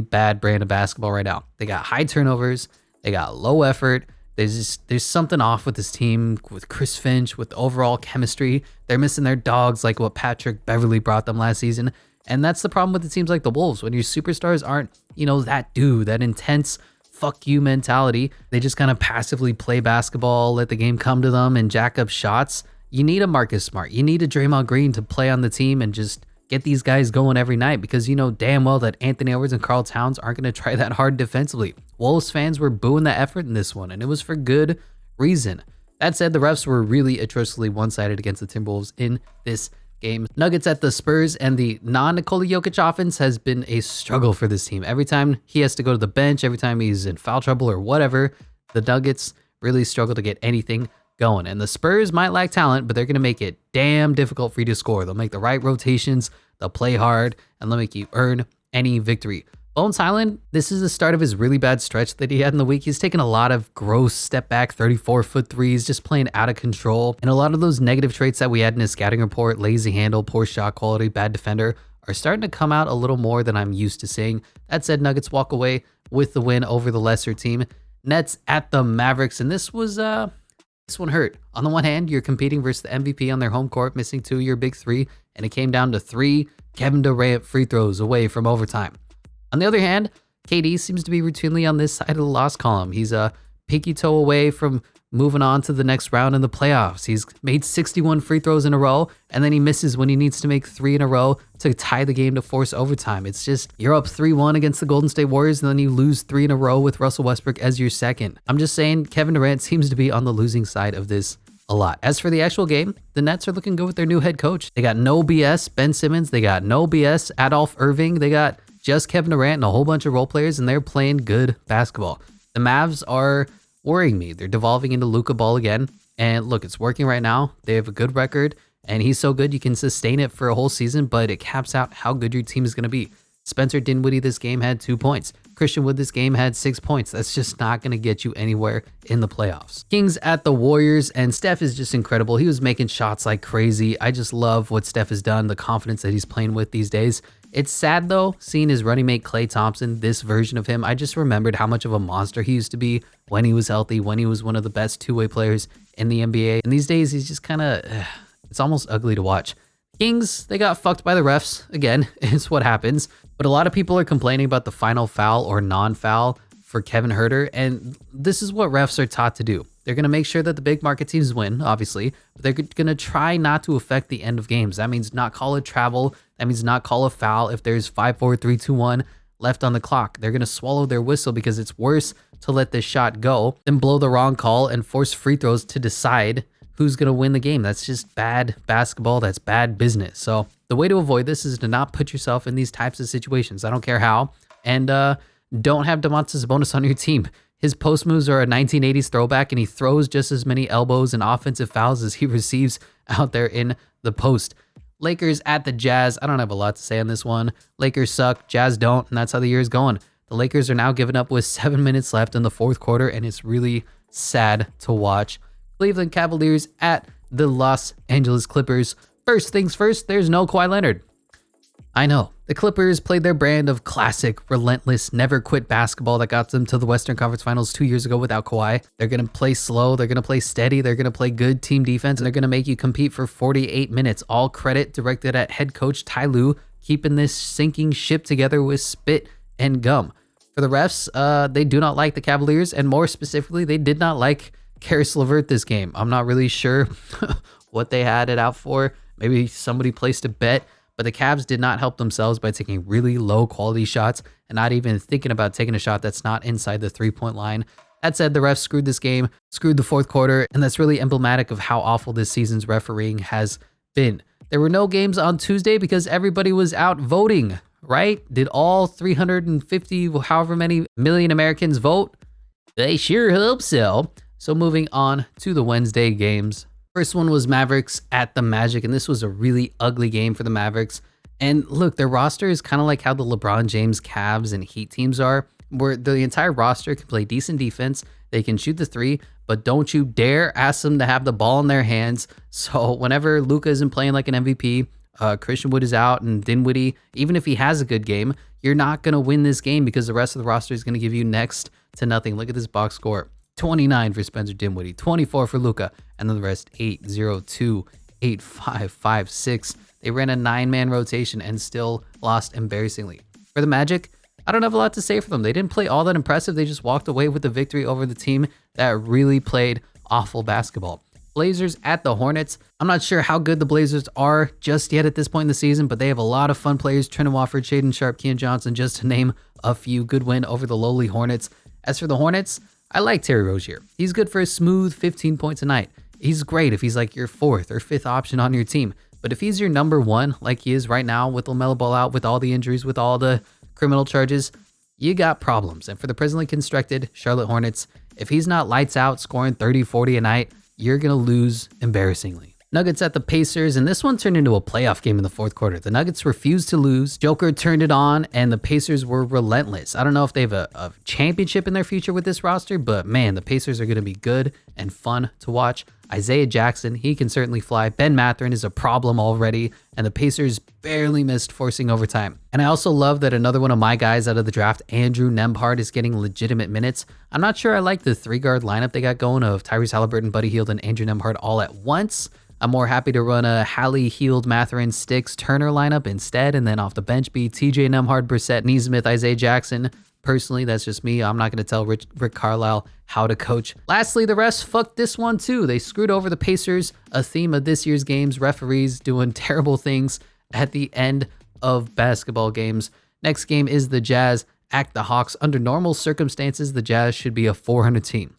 bad brand of basketball right now. They got high turnovers. They got low effort. There's something off with this team, with Chris Finch, with overall chemistry. They're missing their dogs like what Patrick Beverley brought them last season. And that's the problem with the teams like the Wolves. When your superstars aren't, that dude, that intense fuck you mentality, they just kind of passively play basketball, let the game come to them and jack up shots. You need a Marcus Smart. You need a Draymond Green to play on the team and just get these guys going every night, because you know damn well that Anthony Edwards and Karl Towns aren't going to try that hard defensively. Wolves fans were booing the effort in this one, and it was for good reason. That said, the refs were really atrociously one-sided against the Timberwolves in this game. Nuggets at the Spurs, and the non-Nikola Jokic offense has been a struggle for this team. Every time he has to go to the bench, every time he's in foul trouble or whatever, the Nuggets really struggle to get anything going. And the Spurs might lack talent, but they're going to make it damn difficult for you to score. They'll make the right rotations, they'll play hard, and they'll make you earn any victory. Bones Highland, this is the start of his really bad stretch that he had in the week. He's taken a lot of gross step back 34-foot threes, just playing out of control. And a lot of those negative traits that we had in his scouting report, lazy handle, poor shot quality, bad defender, are starting to come out a little more than I'm used to seeing. That said, Nuggets walk away with the win over the lesser team. Nets at the Mavericks, and this one hurt. On the one hand, you're competing versus the MVP on their home court, missing 2 of your big 3, and it came down to 3 Kevin Durant free throws away from overtime. On the other hand, KD seems to be routinely on this side of the loss column. He's a pinky toe away from moving on to the next round in the playoffs. He's made 61 free throws in a row, and then he misses when he needs to make 3 in a row to tie the game to force overtime. It's just, you're up 3-1 against the Golden State Warriors, and then you lose 3 in a row with Russell Westbrook as your second. I'm just saying, Kevin Durant seems to be on the losing side of this a lot. As for the actual game, the Nets are looking good with their new head coach. They got no BS Ben Simmons. They got no BS Adolph Irving. They got just Kevin Durant and a whole bunch of role players, and they're playing good basketball. The Mavs are worrying me. They're devolving into Luka ball again. And look, it's working right now. They have a good record, and he's so good you can sustain it for a whole season, but it caps out how good your team is going to be. Spencer Dinwiddie this game had 2 points. Christian Wood this game had 6 points. That's just not going to get you anywhere in the playoffs. Kings at the Warriors, and Steph is just incredible. He was making shots like crazy. I just love what Steph has done, the confidence that he's playing with these days. It's sad, though, seeing his running mate Klay Thompson, this version of him. I just remembered how much of a monster he used to be when he was healthy, when he was one of the best two-way players in the NBA. And these days, he's just kind of, it's almost ugly to watch. Kings, they got fucked by the refs. Again, it's what happens. But a lot of people are complaining about the final foul or non-foul for Kevin Huerter, and this is what refs are taught to do. They're going to make sure that the big market teams win, obviously, but they're going to try not to affect the end of games. That means not call a travel. That means not call a foul if there's 5, 4, 3, 2, 1 left on the clock. They're going to swallow their whistle because it's worse to let this shot go than blow the wrong call and force free throws to decide who's going to win the game. That's just bad basketball. That's bad business. So the way to avoid this is to not put yourself in these types of situations. I don't care how. And don't have Domantas Sabonis on your team. His post moves are a 1980s throwback, and he throws just as many elbows and offensive fouls as he receives out there in the post. Lakers at the Jazz. I don't have a lot to say on this one. Lakers suck, Jazz don't, and that's how the year is going. The Lakers are now giving up with 7 minutes left in the fourth quarter, and it's really sad to watch. Cleveland Cavaliers at the Los Angeles Clippers. First things first, there's no Kawhi Leonard. I know. The Clippers played their brand of classic, relentless, never quit basketball that got them to the Western Conference Finals 2 years ago without Kawhi. They're going to play slow. They're going to play steady. They're going to play good team defense, and they're going to make you compete for 48 minutes. All credit directed at head coach Ty Lue, keeping this sinking ship together with spit and gum. For the refs, they do not like the Cavaliers, and more specifically, they did not like Karis LeVert this game. I'm not really sure what they had it out for. Maybe somebody placed a bet. But the Cavs did not help themselves by taking really low quality shots and not even thinking about taking a shot that's not inside the 3-point line. That said, the refs screwed this game, screwed the fourth quarter, and that's really emblematic of how awful this season's refereeing has been. There were no games on Tuesday because everybody was out voting, right? Did all 350, however many million Americans vote? They sure hope so. So moving on to the Wednesday games. First one was Mavericks at the Magic, and this was a really ugly game for the Mavericks. And look, their roster is kind of like how the LeBron James Cavs and Heat teams are, where the entire roster can play decent defense, they can shoot the three, but don't you dare ask them to have the ball in their hands. So whenever Luka isn't playing like an MVP, Christian Wood is out, and Dinwiddie, even if he has a good game, you're not going to win this game because the rest of the roster is going to give you next to nothing. Look at this box score. 29 for Spencer Dinwiddie, 24 for Luka, and then the rest 8, 0, 2, 8, 5, 5, 6. They ran a 9-man rotation and still lost embarrassingly. For the Magic, I don't have a lot to say for them. They didn't play all that impressive. They just walked away with the victory over the team that really played awful basketball. Blazers at the Hornets. I'm not sure how good the Blazers are just yet at this point in the season, but they have a lot of fun players. Trent Wofford, Shaedon Sharpe, Keon Johnson, just to name a few. Good win over the lowly Hornets. As for the Hornets, I like Terry Rozier. He's good for a smooth 15 points a night. He's great if he's like your 4th or 5th option on your team. But if he's your number 1, like he is right now with LaMelo Ball out, with all the injuries, with all the criminal charges, you got problems. And for the presently constructed Charlotte Hornets, if he's not lights out scoring 30, 40 a night, you're going to lose embarrassingly. Nuggets at the Pacers, and this one turned into a playoff game in the fourth quarter. The Nuggets refused to lose. Joker turned it on, and the Pacers were relentless. I don't know if they have a championship in their future with this roster, but man, the Pacers are going to be good and fun to watch. Isaiah Jackson, he can certainly fly. Ben Mathurin is a problem already, and the Pacers barely missed forcing overtime. And I also love that another one of my guys out of the draft, Andrew Nembhard, is getting legitimate minutes. I'm not sure I like the 3-guard lineup they got going of Tyrese Halliburton, Buddy Hield, and Andrew Nembhard all at once. I'm more happy to run a Hallie, Heald, Mathurin, Sticks, Turner lineup instead, and then off the bench be TJ Nembhard, Brissett, Nesmith, Isaiah Jackson. Personally, that's just me. I'm not going to tell Rick Carlisle how to coach. Lastly, the refs fucked this one too. They screwed over the Pacers, a theme of this year's games, referees doing terrible things at the end of basketball games. Next game is the Jazz at the Hawks. Under normal circumstances, the Jazz should be a 400 team.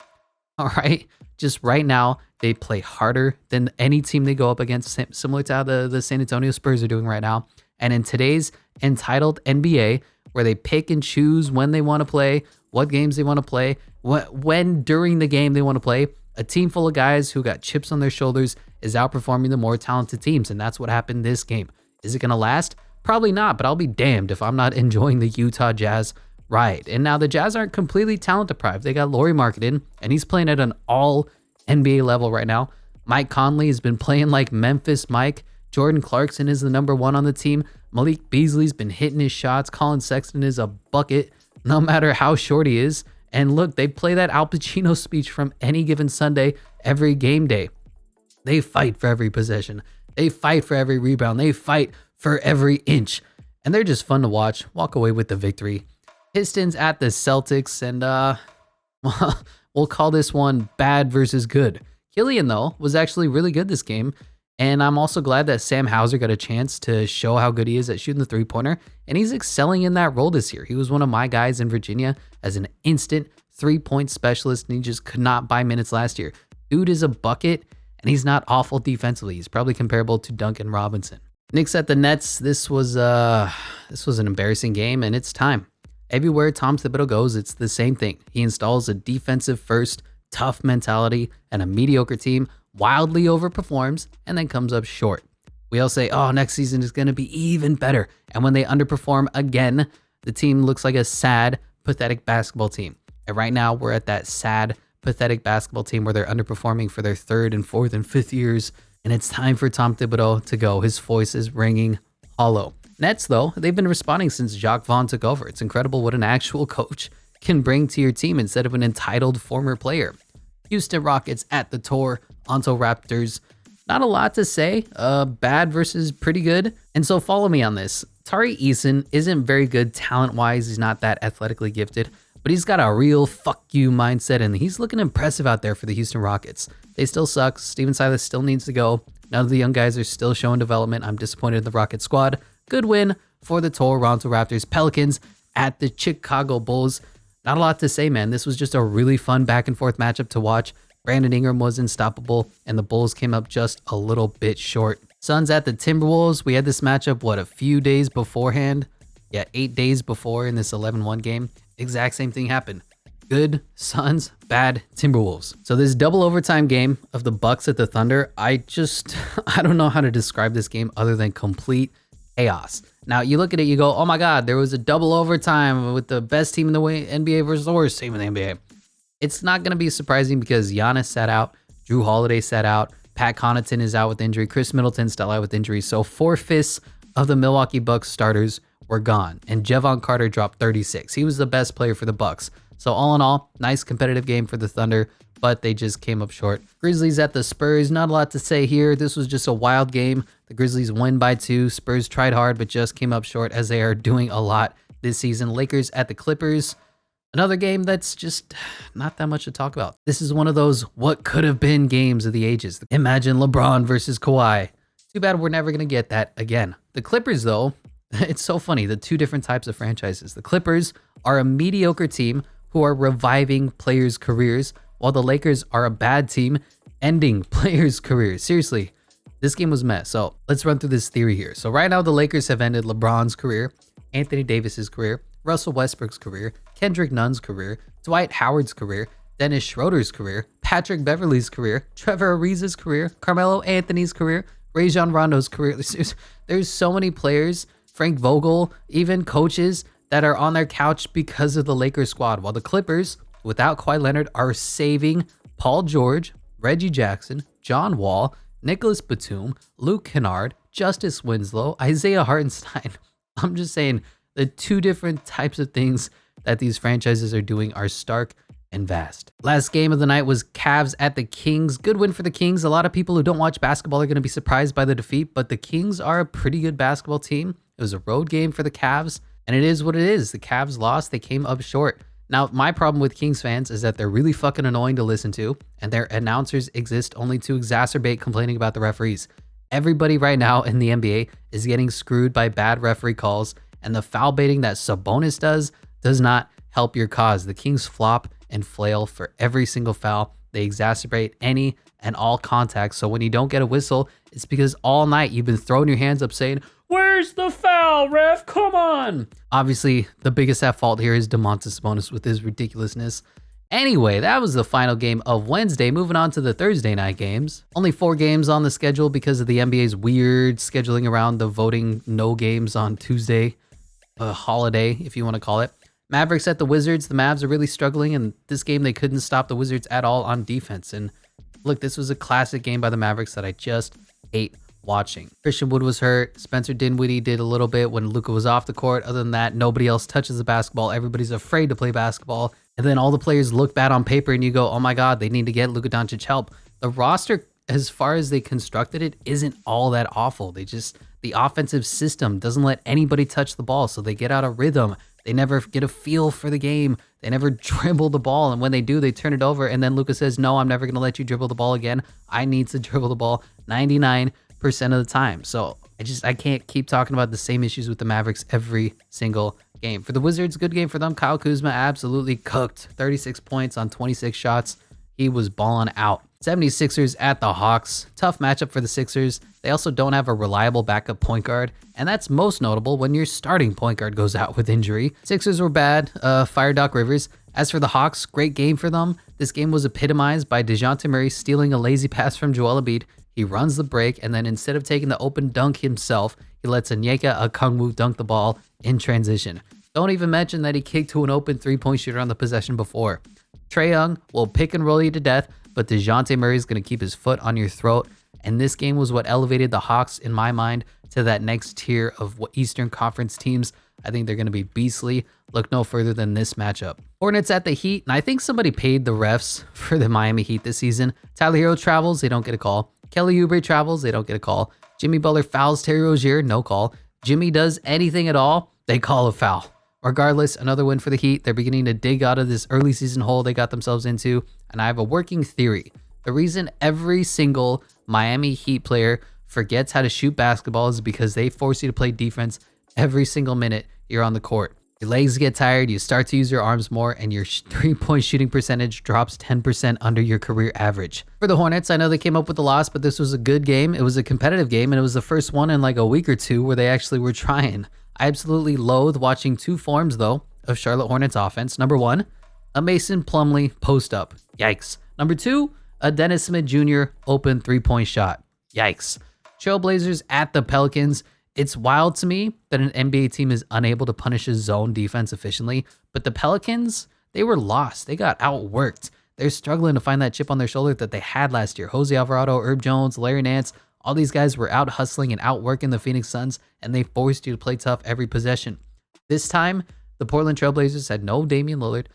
All right, just right now, they play harder than any team they go up against, similar to how the San Antonio Spurs are doing right now. And in today's entitled NBA, where they pick and choose when they want to play, what games they want to play, when during the game they want to play, a team full of guys who got chips on their shoulders is outperforming the more talented teams. And that's what happened this game. Is it going to last? Probably not, but I'll be damned if I'm not enjoying the Utah Jazz ride. And now the Jazz aren't completely talent deprived. They got Lauri Markkanen, and he's playing at an all NBA level right now. Mike Conley has been playing like Memphis Mike. Jordan Clarkson is the number 1 on the team. Malik Beasley's been hitting his shots. Colin Sexton is a bucket, no matter how short he is. And look, they play that Al Pacino speech from Any Given Sunday every game day. They fight for every possession. They fight for every rebound. They fight for every inch. and they're just fun to watch. Walk away with the victory. Pistons at the Celtics, and we'll call this one bad versus good. Killian, though, was actually really good this game, and I'm also glad that Sam Hauser got a chance to show how good he is at shooting the three-pointer, and he's excelling in that role this year. He was one of my guys in Virginia as an instant three-point specialist, and he just could not buy minutes last year. Dude is a bucket, and he's not awful defensively. He's probably comparable to Duncan Robinson. Knicks at the Nets. This was an embarrassing game, and it's time. Everywhere Tom Thibodeau goes, it's the same thing. He installs a defensive-first, tough mentality, and a mediocre team wildly overperforms and then comes up short. We all say, oh, next season is going to be even better. And when they underperform again, the team looks like a sad, pathetic basketball team. And right now, we're at that sad, pathetic basketball team where they're underperforming for their third and fourth and fifth years. And it's time for Tom Thibodeau to go. His voice is ringing hollow. Nets, though, they've been responding since Jacques Vaughn took over. It's incredible what an actual coach can bring to your team instead of an entitled former player. Houston Rockets at the Toronto Raptors. Not a lot to say. Bad versus pretty good. And so follow me on this. Tari Eason isn't very good talent-wise. He's not that athletically gifted, but he's got a real fuck you mindset, and he's looking impressive out there for the Houston Rockets. They still suck. Steven Silas still needs to go. None of the young guys are still showing development. I'm disappointed in the Rocket squad. Good win for the Toronto Raptors. Pelicans at the Chicago Bulls. Not a lot to say, man. This was just a really fun back and forth matchup to watch. Brandon Ingram was unstoppable, and the Bulls came up just a little bit short. Suns at the Timberwolves. We had this matchup, a few days beforehand? Yeah, 8 days before in this 11-1 game. Exact same thing happened. Good Suns, bad Timberwolves. So this double overtime game of the Bucks at the Thunder, I don't know how to describe this game other than complete chaos. Now you look at it, you go, oh my God, there was a double overtime with the best team in the NBA versus the worst team in the NBA. It's not going to be surprising because Giannis sat out, Drew Holiday sat out, Pat Connaughton is out with injury, Chris Middleton's still out with injury. So 4/5 of the Milwaukee Bucks starters were gone, and Jevon Carter dropped 36. He was the best player for the Bucks. So all in all, nice competitive game for the Thunder, but they just came up short. Grizzlies at the Spurs. Not a lot to say here. This was just a wild game. The Grizzlies win by 2. Spurs tried hard, but just came up short as they are doing a lot this season. Lakers at the Clippers. Another game that's just not that much to talk about. This is one of those what could have been games of the ages. Imagine LeBron versus Kawhi. Too bad we're never going to get that again. The Clippers, though, it's so funny. The two different types of franchises. The Clippers are a mediocre team who are reviving players' careers, while the Lakers are a bad team ending players' careers. Seriously, this game was a mess. So let's run through this theory here. So right now, the Lakers have ended LeBron's career, Anthony Davis's career, Russell Westbrook's career, Kendrick Nunn's career, Dwight Howard's career, Dennis Schroeder's career, Patrick Beverley's career, Trevor Ariza's career, Carmelo Anthony's career, Rajon Rondo's career. There's so many players, Frank Vogel, even coaches that are on their couch because of the Lakers squad, while the Clippers, without Kawhi Leonard, are saving Paul George, Reggie Jackson, John Wall, Nicholas Batum, Luke Kennard, Justice Winslow, Isaiah Hartenstein. I'm just saying the two different types of things that these franchises are doing are stark and vast. Last game of the night was Cavs at the Kings. Good win for the Kings. A lot of people who don't watch basketball are going to be surprised by the defeat, but the Kings are a pretty good basketball team. It was a road game for the Cavs, and it is what it is. The Cavs lost. They came up short. Now, my problem with Kings fans is that they're really fucking annoying to listen to, and their announcers exist only to exacerbate complaining about the referees. Everybody right now in the NBA is getting screwed by bad referee calls, and the foul baiting that Sabonis does not help your cause. The Kings flop and flail for every single foul. They exacerbate any and all contacts. So when you don't get a whistle, it's because all night you've been throwing your hands up saying, "Where's the foul, ref? Come on." Obviously, the biggest at fault here is Domantas Sabonis with his ridiculousness. Anyway, that was the final game of Wednesday. Moving on to the Thursday night games. Only 4 games on the schedule because of the NBA's weird scheduling around the voting no games on Tuesday. A holiday, if you want to call it. Mavericks at the Wizards. The Mavs are really struggling, and this game they couldn't stop the Wizards at all on defense. And look, this was a classic game by the Mavericks that I just hate watching. Christian Wood was hurt. Spencer Dinwiddie did a little bit when Luka was off the court. Other than that, nobody else touches the basketball. Everybody's afraid to play basketball. And then all the players look bad on paper, and you go, oh my God, they need to get Luka Doncic help. The roster, as far as they constructed it, isn't all that awful. The offensive system doesn't let anybody touch the ball, so they get out of rhythm. They never get a feel for the game. They never dribble the ball, and when they do, they turn it over, and then Luka says, no, I'm never going to let you dribble the ball again. I need to dribble the ball 99% of the time. So I can't keep talking about the same issues with the Mavericks every single game. For the Wizards, good game for them. Kyle Kuzma absolutely cooked. 36 points on 26 shots. He was balling out. 76ers at the Hawks. Tough matchup for the Sixers. They also don't have a reliable backup point guard, and that's most notable when your starting point guard goes out with injury. Sixers were bad. Fire Doc Rivers. As for the Hawks, great game for them. This game was epitomized by DeJounte Murray stealing a lazy pass from Joel Embiid. He runs the break, and then instead of taking the open dunk himself, he lets Onyeka Okongwu dunk the ball in transition. Don't even mention that he kicked to an open three-point shooter on the possession before. Trae Young will pick and roll you to death, but DeJounte Murray is going to keep his foot on your throat. And this game was what elevated the Hawks, in my mind, to that next tier of Eastern Conference teams. I think they're going to be beastly. Look no further than this matchup. Hornets at the Heat, and I think somebody paid the refs for the Miami Heat this season. Tyler Hero travels, they don't get a call. Kelly Oubre travels, they don't get a call. Jimmy Butler fouls Terry Rozier, no call. Jimmy does anything at all, they call a foul. Regardless, another win for the Heat. They're beginning to dig out of this early season hole they got themselves into, and I have a working theory. The reason every single Miami Heat player forgets how to shoot basketball is because they force you to play defense every single minute you're on the court. Your legs get tired, you start to use your arms more, and your three-point shooting percentage drops 10% under your career average. For the Hornets, I know they came up with the loss, but this was a good game. It was a competitive game, and it was the first one in like a week or two where they actually were trying. I absolutely loathe watching two forms, though, of Charlotte Hornets offense. Number one, a Mason Plumlee post-up. Yikes. Number two, a Dennis Smith Jr. open three-point shot. Yikes. Trailblazers at the Pelicans. It's wild to me that an NBA team is unable to punish a zone defense efficiently, but the Pelicans, they were lost. They got outworked. They're struggling to find that chip on their shoulder that they had last year. Jose Alvarado, Herb Jones, Larry Nance, all these guys were out hustling and outworking the Phoenix Suns, and they forced you to play tough every possession. This time, the Portland Trailblazers had no Damian Lillard,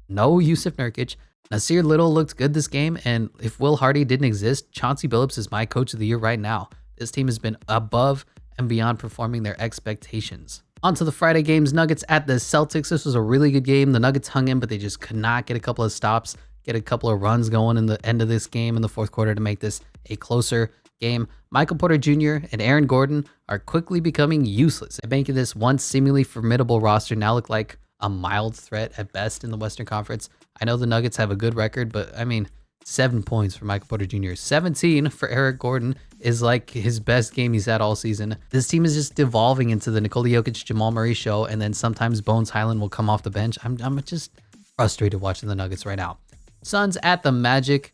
no Yusuf Nurkic. Nasir Little looked good this game, and if Will Hardy didn't exist, Chauncey Billups is my coach of the year right now. This team has been above and beyond performing their expectations. On to the Friday games, Nuggets at the Celtics. This was a really good game. The Nuggets hung in, but they just could not get a couple of stops, get a couple of runs going in the end of this game in the fourth quarter to make this a closer game. Michael Porter Jr. and Aaron Gordon are quickly becoming useless and making this once seemingly formidable roster now look like a mild threat at best in the Western Conference. I know the Nuggets have a good record, but I mean, 7 points for Michael Porter Jr. 17 for Eric Gordon is like his best game he's had all season. This team is just devolving into the Nikola Jokic, Jamal Murray show, and then sometimes Bones Highland will come off the bench. I'm just frustrated watching the Nuggets right now. Suns at the Magic.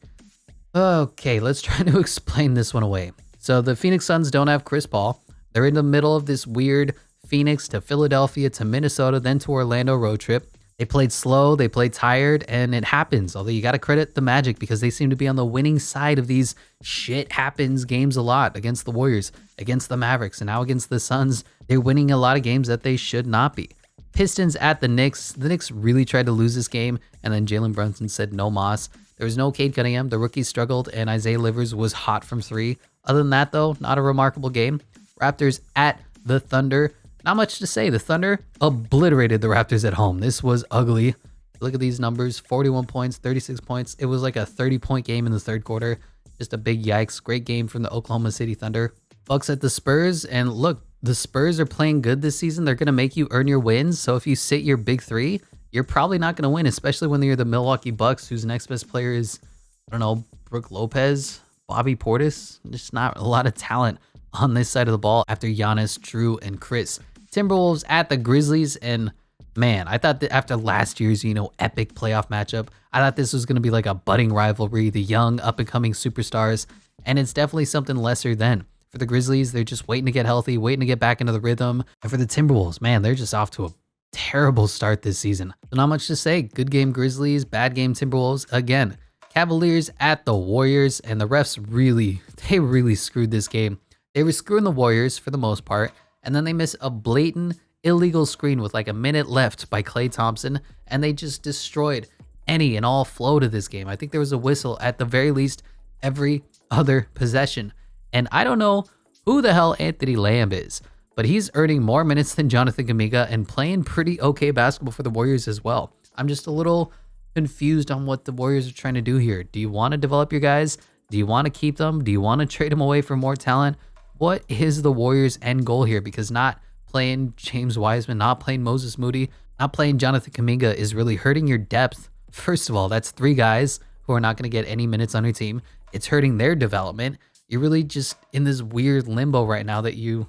Okay, let's try to explain this one away. So the Phoenix Suns don't have Chris Paul. They're in the middle of this weird Phoenix to Philadelphia to Minnesota, then to Orlando road trip. They played slow, they played tired, and it happens. Although you got to credit the Magic because they seem to be on the winning side of these shit happens games a lot against the Warriors, against the Mavericks, and now against the Suns. They're winning a lot of games that they should not be. Pistons at the Knicks. The Knicks really tried to lose this game, and then Jalen Brunson said no mas. There was no Cade Cunningham. The rookie struggled, and Isaiah Livers was hot from three. Other than that, though, not a remarkable game. Raptors at the Thunder. Not much to say. The Thunder obliterated the Raptors at home. This was ugly. Look at these numbers. 41 points, 36 points. It was like a 30-point game in the third quarter. Just a big yikes. Great game from the Oklahoma City Thunder. Bucks at the Spurs. And look, the Spurs are playing good this season. They're going to make you earn your wins. So if you sit your big three, you're probably not going to win, especially when you're the Milwaukee Bucks, whose next best player is, I don't know, Brook Lopez, Bobby Portis. Just not a lot of talent on this side of the ball after Giannis, Drew, and Chris. Timberwolves at the Grizzlies, and man, I thought that after last year's, epic playoff matchup, I thought this was going to be like a budding rivalry, the young up-and-coming superstars, and it's definitely something lesser than. For the Grizzlies, they're just waiting to get healthy, waiting to get back into the rhythm, and for the Timberwolves, man, they're just off to a terrible start this season. So not much to say. Good game Grizzlies, bad game Timberwolves. Again, Cavaliers at the Warriors, and the refs really screwed this game. They were screwing the Warriors for the most part, and then they miss a blatant illegal screen with like a minute left by Klay Thompson, and they just destroyed any and all flow to this game. I think there was a whistle at the very least every other possession. And I don't know who the hell Anthony Lamb is, but he's earning more minutes than Jonathan Kuminga and playing pretty okay basketball for the Warriors as well. I'm just a little confused on what the Warriors are trying to do here. Do you want to develop your guys? Do you want to keep them? Do you want to trade them away for more talent? What is the Warriors' end goal here? Because not playing James Wiseman, not playing Moses Moody, not playing Jonathan Kuminga is really hurting your depth. First of all, that's 3 guys who are not going to get any minutes on your team. It's hurting their development. You're really just in this weird limbo right now that you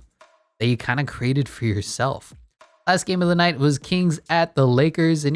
kind of created for yourself. Last game of the night was Kings at the Lakers, and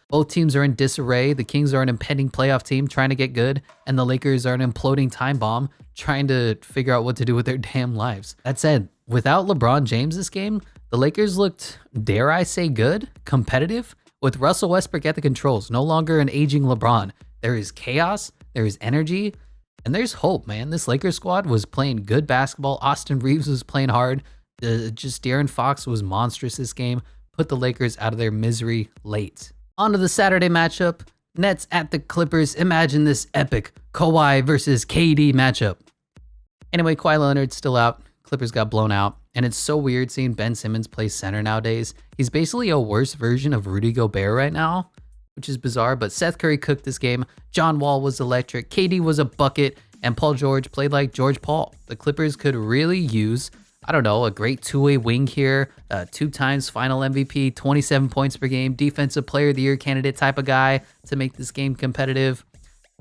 both teams are in disarray. The Kings are an impending playoff team trying to get good, and the Lakers are an imploding time bomb trying to figure out what to do with their damn lives. That said, without LeBron James this game, the Lakers looked, dare I say, good, competitive, with Russell Westbrook at the controls, no longer an aging LeBron. There is chaos, there is energy, and there's hope, man. This Lakers squad was playing good basketball. Austin Reeves was playing hard. Just De'Aaron Fox was monstrous this game. Put the Lakers out of their misery late. On to the Saturday matchup. Nets at the Clippers. Imagine this epic Kawhi versus KD matchup. Anyway, Kawhi Leonard's still out. Clippers got blown out. And it's so weird seeing Ben Simmons play center nowadays. He's basically a worse version of Rudy Gobert right now, which is bizarre. But Seth Curry cooked this game. John Wall was electric. KD was a bucket. And Paul George played like George Paul. The Clippers could really use, I don't know, a great two-way wing here, 2 times final MVP, 27 points per game, defensive player of the year candidate type of guy to make this game competitive.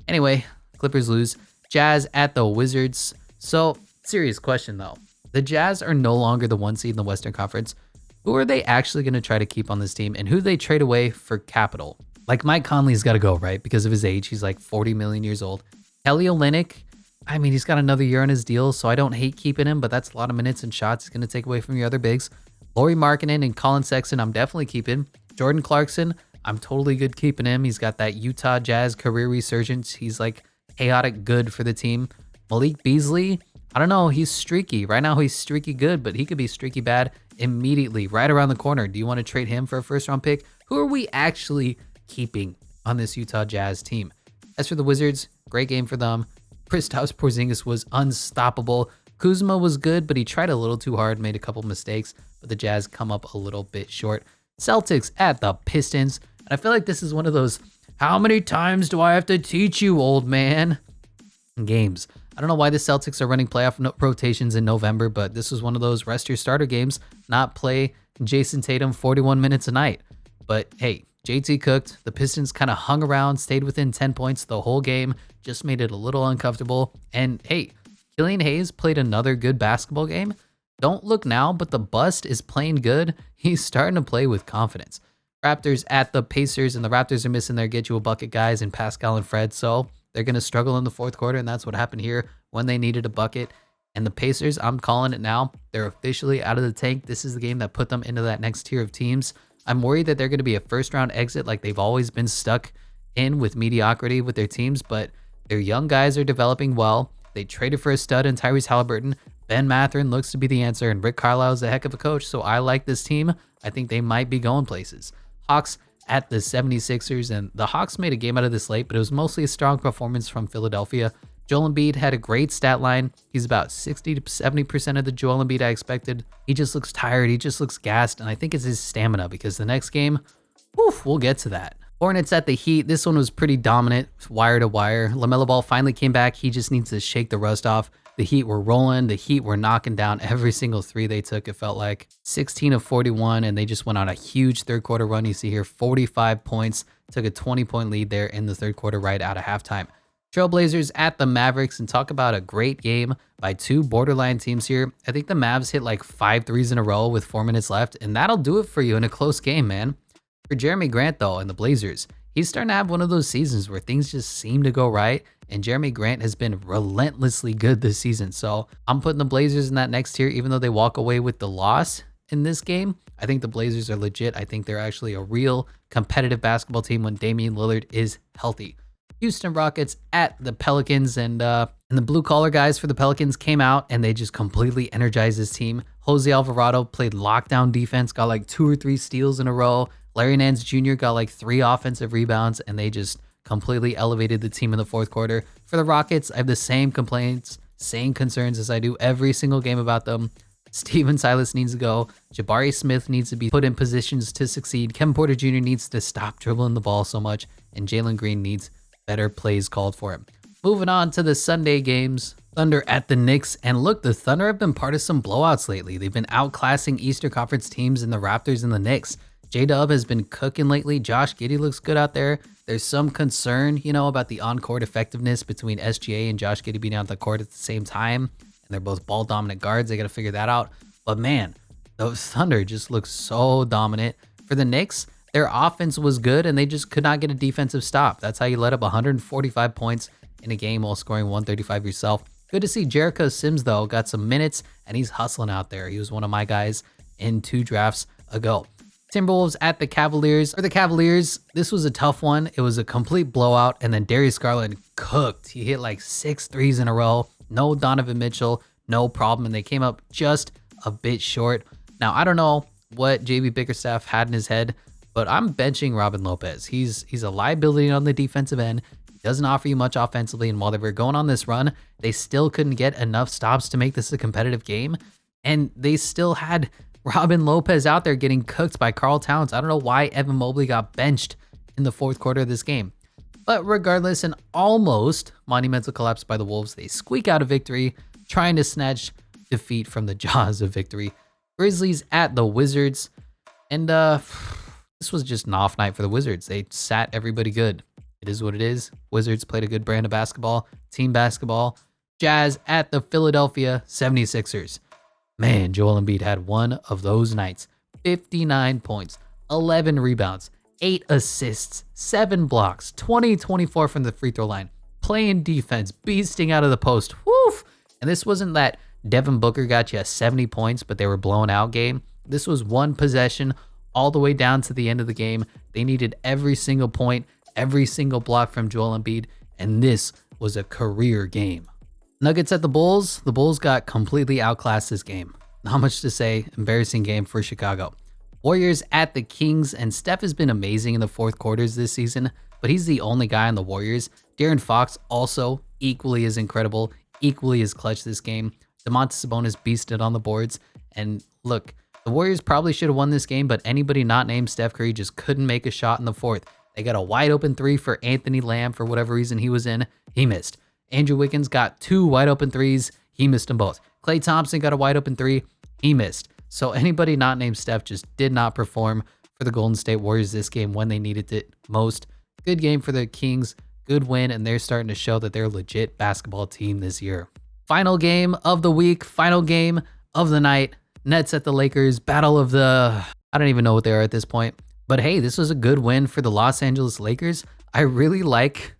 Anyway, Clippers lose. Jazz at the Wizards. So, serious question though. The Jazz are no longer the 1 seed in the Western Conference. Who are they actually going to try to keep on this team, and who do they trade away for capital? Like, Mike Conley's got to go, right? Because of his age. He's like 40 million years old. Kelly Olynyk, I mean, he's got another year on his deal, so I don't hate keeping him, but that's a lot of minutes and shots. He's going to take away from your other bigs. Lauri Markkanen and Colin Sexton, I'm definitely keeping. Jordan Clarkson, I'm totally good keeping him. He's got that Utah Jazz career resurgence. He's like chaotic good for the team. Malik Beasley, I don't know. He's streaky. Right now, he's streaky good, but he could be streaky bad immediately, right around the corner. Do you want to trade him for a first-round pick? Who are we actually keeping on this Utah Jazz team? As for the Wizards, great game for them. Kristaps Porzingis was unstoppable. Kuzma was good, but he tried a little too hard, made a couple mistakes, but the Jazz come up a little bit short. Celtics at the Pistons. And I feel like this is one of those, how many times do I have to teach you, old man? Games. I don't know why the Celtics are running playoff rotations in November, but this was one of those rest your starter games, not play Jason Tatum 41 minutes a night. But hey, JT cooked. The Pistons kind of hung around, stayed within 10 points the whole game, just made it a little uncomfortable. And hey, Killian Hayes played another good basketball game. Don't look now, but the bust is playing good. He's starting to play with confidence. Raptors at the Pacers, and the Raptors are missing their get you a bucket guys in Pascal and Fred, so they're going to struggle in the fourth quarter, and that's what happened here when they needed a bucket. And the Pacers, I'm calling it now, they're officially out of the tank. This is the game that put them into that next tier of teams. I'm worried that they're going to be a first-round exit like they've always been stuck in with mediocrity with their teams, but their young guys are developing well. They traded for a stud in Tyrese Halliburton. Ben Mathurin looks to be the answer, and Rick Carlisle is a heck of a coach, so I like this team. I think they might be going places. Hawks at the 76ers, and the Hawks made a game out of this late, but it was mostly a strong performance from Philadelphia. Joel Embiid had a great stat line. He's about 60 to 70% of the Joel Embiid I expected. He just looks tired. He just looks gassed, and I think it's his stamina because the next game, we'll get to that. Hornets at the Heat. This one was pretty dominant, wire to wire. LaMelo Ball finally came back. He just needs to shake the rust off. The Heat were rolling. The Heat were knocking down every single three they took. It felt like 16 of 41, and they just went on a huge third quarter run. You see here 45 points, took a 20-point lead there in the third quarter right out of halftime. Trailblazers at the Mavericks, and talk about a great game by two borderline teams here. I think the Mavs hit like 5 threes in a row with 4 minutes left, and that'll do it for you in a close game, man. For Jeremy Grant, though, and the Blazers, he's starting to have one of those seasons where things just seem to go right, and Jeremy Grant has been relentlessly good this season. So I'm putting the Blazers in that next tier, even though they walk away with the loss in this game. I think the Blazers are legit. I think they're actually a real competitive basketball team when Damian Lillard is healthy. Houston Rockets at the Pelicans, and the blue-collar guys for the Pelicans came out, and they just completely energized this team. Jose Alvarado played lockdown defense, got like 2 or 3 steals in a row. Larry Nance Jr. got like 3 offensive rebounds, and they just completely elevated the team in the fourth quarter. For the Rockets, I have the same complaints same concerns as I do every single game about them. Steven Silas needs to go. Jabari Smith needs to be put in positions to succeed. Kevin Porter Jr. needs to stop dribbling the ball so much. And Jalen Green needs better plays called for him. Moving on to the Sunday games. Thunder at the Knicks. And look, the Thunder have been part of some blowouts lately. They've been outclassing Eastern Conference teams in the Raptors and the Knicks. J-Dub has been cooking lately. Josh Giddey looks good out there. There's some concern, about the on-court effectiveness between SGA and Josh Giddey being out the court at the same time. And they're both ball-dominant guards. They got to figure that out. But man, those Thunder just look so dominant. For the Knicks, their offense was good, and they just could not get a defensive stop. That's how you let up 145 points in a game while scoring 135 yourself. Good to see Jericho Sims, though, got some minutes, and he's hustling out there. He was one of my guys in 2 drafts ago. Timberwolves at the Cavaliers. For the Cavaliers, this was a tough one. It was a complete blowout, and then Darius Garland cooked. He hit like 6 threes in a row. No Donovan Mitchell, no problem, and they came up just a bit short. Now, I don't know what JB Bickerstaff had in his head, but I'm benching Robin Lopez. He's a liability on the defensive end. He doesn't offer you much offensively, and while they were going on this run, they still couldn't get enough stops to make this a competitive game, and they still had Robin Lopez out there getting cooked by Karl Towns. I don't know why Evan Mobley got benched in the 4th quarter of this game. But regardless, an almost monumental collapse by the Wolves. They squeak out a victory, trying to snatch defeat from the jaws of victory. Grizzlies at the Wizards. And this was just an off night for the Wizards. They sat everybody good. It is what it is. Wizards played a good brand of basketball, team basketball. Jazz at the Philadelphia 76ers. Man, Joel Embiid had one of those nights. 59 points, 11 rebounds, 8 assists, 7 blocks, 20-24 from the free throw line. Playing defense, beasting out of the post. Woof! And this wasn't that Devin Booker got you 70 points, but they were blown out game. This was one possession all the way down to the end of the game. They needed every single point, every single block from Joel Embiid, and this was a career game. Nuggets at the Bulls. The Bulls got completely outclassed this game. Not much to say. Embarrassing game for Chicago. Warriors at the Kings, and Steph has been amazing in the 4th quarters this season, but he's the only guy on the Warriors. De'Aaron Fox also equally as incredible, equally as clutch this game. Domantas Sabonis beasted on the boards, and look, the Warriors probably should have won this game, but anybody not named Steph Curry just couldn't make a shot in the 4th. They got a wide open 3 for Anthony Lamb for whatever reason he was in. He missed. Andrew Wiggins got 2 wide open 3s. He missed them both. Klay Thompson got a wide open 3. He missed. So anybody not named Steph just did not perform for the Golden State Warriors this game when they needed it most. Good game for the Kings. Good win, and they're starting to show that they're a legit basketball team this year. Final game of the week. Final game of the night. Nets at the Lakers. Battle of the... I don't even know what they are at this point. But hey, this was a good win for the Los Angeles Lakers. I really like...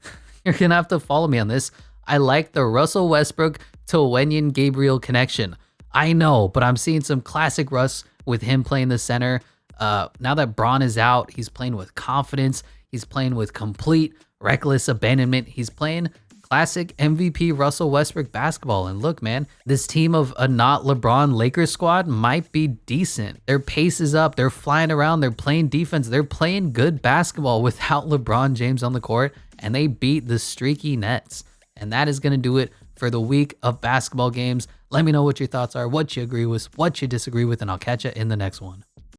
You're going to have to follow me on this. I like the Russell Westbrook to Wenyen Gabriel connection. I know, but I'm seeing some classic Russ with him playing the center. Now that Braun is out, he's playing with confidence. He's playing with complete reckless abandonment. He's playing classic MVP Russell Westbrook basketball. And look, man, this team of a not LeBron Lakers squad might be decent. Their pace is up. They're flying around. They're playing defense. They're playing good basketball without LeBron James on the court. And they beat the streaky Nets. And that is going to do it for the week of basketball games. Let me know what your thoughts are, what you agree with, what you disagree with, and I'll catch you in the next one.